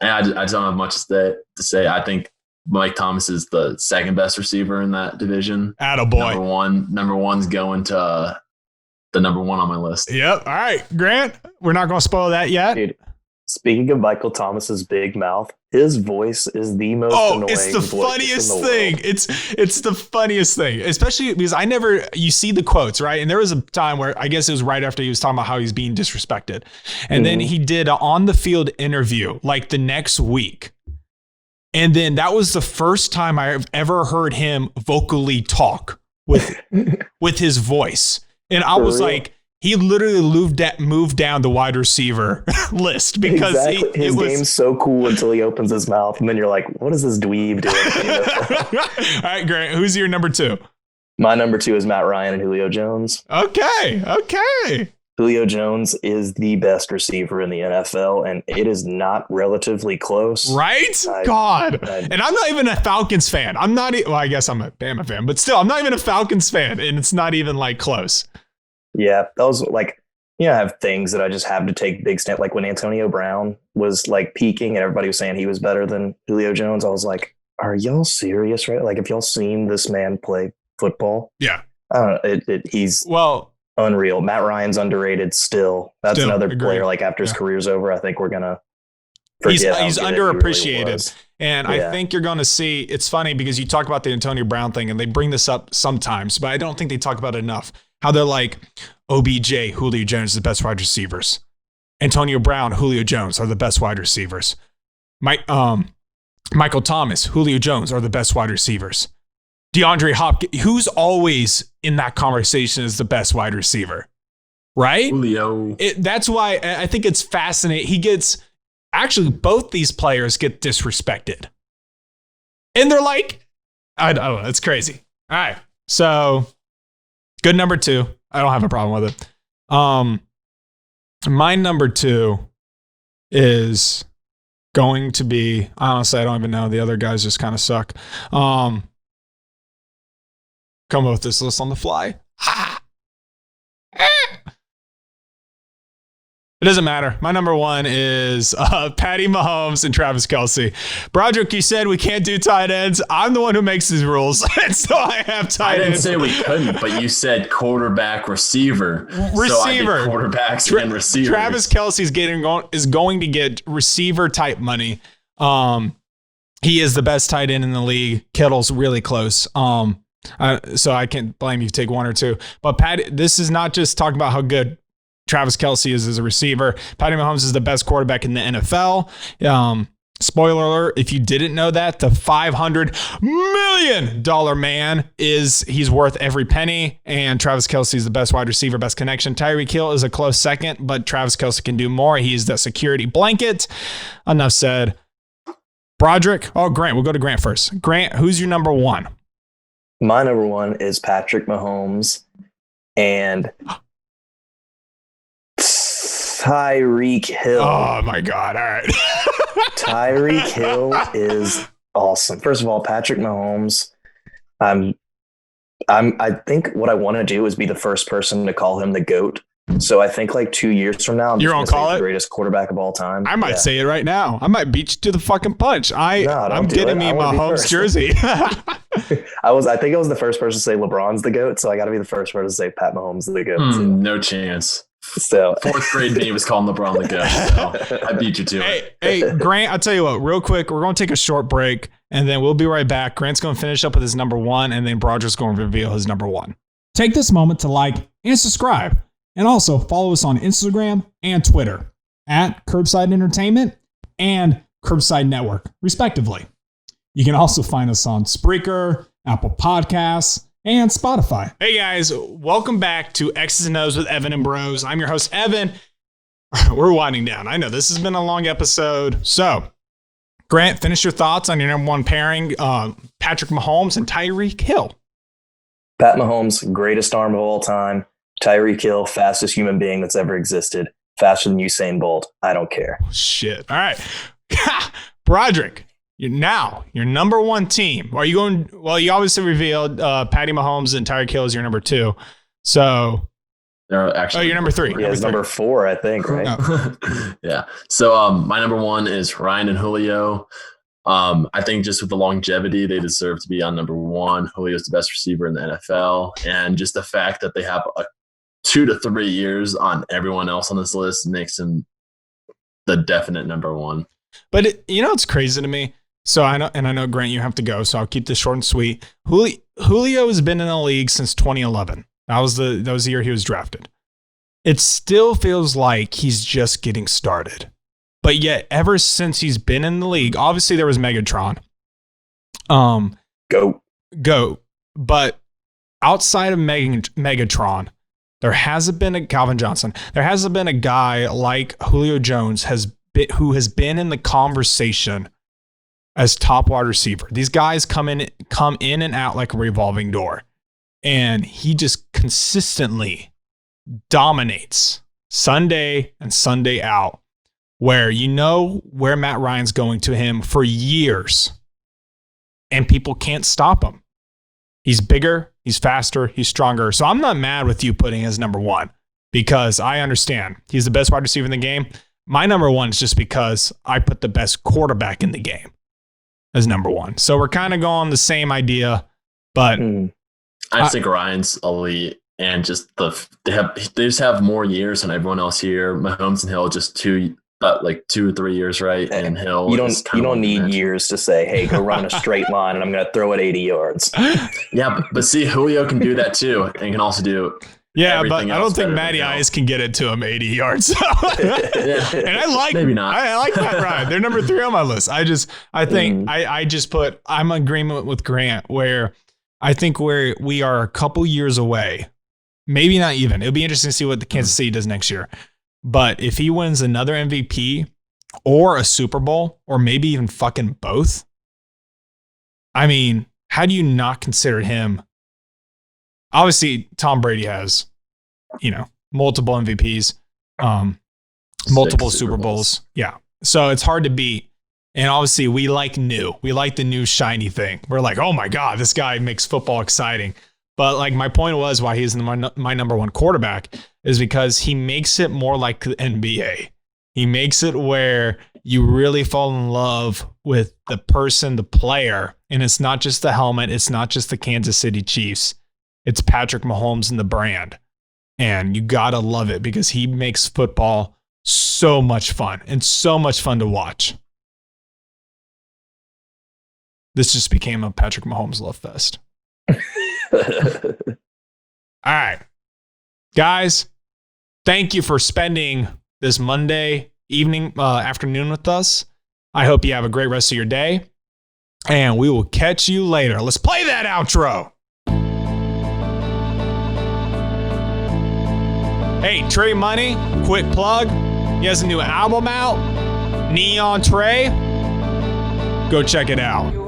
I don't have much to say. I think Mike Thomas is the second best receiver in that division. Attaboy. Number one's going to the number 1 on my list. Yep. All right, Grant. We're not going to spoil that yet. Dude, speaking of Michael Thomas's big mouth, his voice is the most annoying. It's the funniest thing. It's the funniest thing, especially because you see the quotes, right? And there was a time where I guess it was right after he was talking about how he's being disrespected. And then he did an on the field interview like the next week. And then that was the first time I've ever heard him vocally talk with his voice. And I was like, he literally moved down the wide receiver list because his game's so cool until he opens his mouth. And then you're like, what is this dweeb doing? All right, Grant, who's your number 2? My number 2 is Matt Ryan and Julio Jones. Okay. Julio Jones is the best receiver in the NFL, and it is not relatively close. Right? And I'm not even a Falcons fan. I guess I'm a Bama fan, but still, I'm not even a Falcons fan, and it's not even like close. Yeah, those like, I have things that I just have to take big step. Like when Antonio Brown was like peaking and everybody was saying he was better than Julio Jones, I was like, are y'all serious, right? Like, if y'all seen this man play football? Yeah. He's unreal. Matt Ryan's underrated still. That's another player, like after his career's over, I think we're going to forget he's underappreciated. Really was. And I think you're going to see, it's funny because you talk about the Antonio Brown thing and they bring this up sometimes, but I don't think they talk about it enough. How they're like, OBJ, Julio Jones, the best wide receivers. Antonio Brown, Julio Jones are the best wide receivers. Michael Thomas, Julio Jones are the best wide receivers. DeAndre Hopkins, who's always in that conversation as the best wide receiver, right? Julio. That's why I think it's fascinating. Both these players get disrespected. And they're like, I don't know, it's crazy. All right, so good number 2. I don't have a problem with it. My number 2 is going to be, honestly, I don't even know. The other guys just kind of suck. Come up with this list on the fly. It doesn't matter. My number 1 is Patty Mahomes and Travis Kelce. Broderick, you said we can't do tight ends. I'm the one who makes these rules, and so I have tight ends. I didn't say we couldn't, but you said quarterback, receiver. So I did quarterbacks and receivers. Travis Kelce is going to get receiver type money. He is the best tight end in the league. Kittle's really close. So I can't blame you to take 1 or 2. But Patty, this is not just talking about how good Travis Kelce is as a receiver. Patty Mahomes is the best quarterback in the NFL. Spoiler alert, if you didn't know that, the $500 million man he's worth every penny, and Travis Kelce is the best wide receiver, best connection. Tyreek Hill is a close second, but Travis Kelce can do more. He's the security blanket. Enough said. Broderick. Oh, Grant. We'll go to Grant first. Grant, who's your number 1? My number 1 is Patrick Mahomes and Tyreek Hill. Oh my God. All right. Tyreek Hill is awesome. First of all, Patrick Mahomes, I think what I want to do is be the first person to call him the GOAT. So I think like 2 years from now, I'm You're just gonna call say it? the greatest quarterback of all time. I might say it right now. I might beat you to the fucking punch. I'm getting me Mahomes jersey. I think I was the first person to say LeBron's the GOAT, so I got to be the first person to say Pat Mahomes the GOAT. No chance. So 4th grade me was calling LeBron the GOAT. So I beat you to it. Hey, Grant, I'll tell you what, real quick, we're going to take a short break and then we'll be right back. Grant's going to finish up with his number 1 and then Broderick's going to reveal his number 1. Take this moment to like and subscribe, and also follow us on Instagram and Twitter at Curbside Entertainment and Curbside Network, respectively. You can also find us on Spreaker, Apple Podcasts, and Spotify. Hey guys, welcome back to X's and O's with Evan and Bros. I'm your host, Evan. We're winding down. I know this has been a long episode. So, Grant, finish your thoughts on your number 1 pairing, Patrick Mahomes and Tyreek Hill. Pat Mahomes, greatest arm of all time. Tyreek Hill, fastest human being that's ever existed. Faster than Usain Bolt. I don't care. Shit. All right. Broderick. Your number 1 team. Are you going? Well, you obviously revealed Patty Mahomes and Tyreek Hill is your number 2. So, you're number 3. Yeah, it's number 4, I think, right? Oh. Yeah. So, my number 1 is Ryan and Julio. I think just with the longevity, they deserve to be on number 1. Julio's the best receiver in the NFL, and just the fact that they have 2 to 3 years on everyone else on this list makes him the definite number 1. But it's crazy to me. So I know Grant, you have to go, so I'll keep this short and sweet. Julio has been in the league since 2011. That was the year he was drafted. It still feels like he's just getting started. But yet, ever since he's been in the league, obviously there was Megatron. Go. But outside of Megatron, there hasn't been a Calvin Johnson. There hasn't been a guy like Julio Jones who has been in the conversation as top wide receiver. These guys come in and out like a revolving door. And he just consistently dominates Sunday and Sunday out, where you know where Matt Ryan's going to him for years, and people can't stop him. He's bigger, he's faster, he's stronger. So I'm not mad with you putting his number one because I understand he's the best wide receiver in the game. My number one is just because I put the best quarterback in the game as number one. So we're kind of going the same idea, but I just think Ryan's elite, and just they just have more years than everyone else here. Mahomes and Hill just 2 or 3 years, right? And Hill, you don't need years to say, hey, go run a straight line and I'm going to throw it 80 yards. Yeah, but see, Julio can do that too, and can also do. Yeah, but I don't think Matty Ice can get it to him 80 yards. And I like maybe not. I like Matt Ryan. They're number 3 on my list. I think I'm in agreement with Grant where I think we are a couple years away. Maybe not even. It'll be interesting to see what the Kansas City does next year. But if he wins another MVP or a Super Bowl or maybe even fucking both, I mean, how do you not consider him? Obviously, Tom Brady has, multiple MVPs, multiple Super Bowls. Yeah. So it's hard to beat. And obviously, we like new. We like the new shiny thing. We're like, oh my God, this guy makes football exciting. But like my point was why he's my number one quarterback is because he makes it more like the NBA. He makes it where you really fall in love with the person, the player. And it's not just the helmet. It's not just the Kansas City Chiefs. It's Patrick Mahomes and the brand. And you got to love it because he makes football so much fun and so much fun to watch. This just became a Patrick Mahomes love fest. All right. Guys, thank you for spending this Monday afternoon with us. I hope you have a great rest of your day. And we will catch you later. Let's play that outro. Hey, Trey Money, quick plug. He has a new album out, Neon Trey. Go check it out.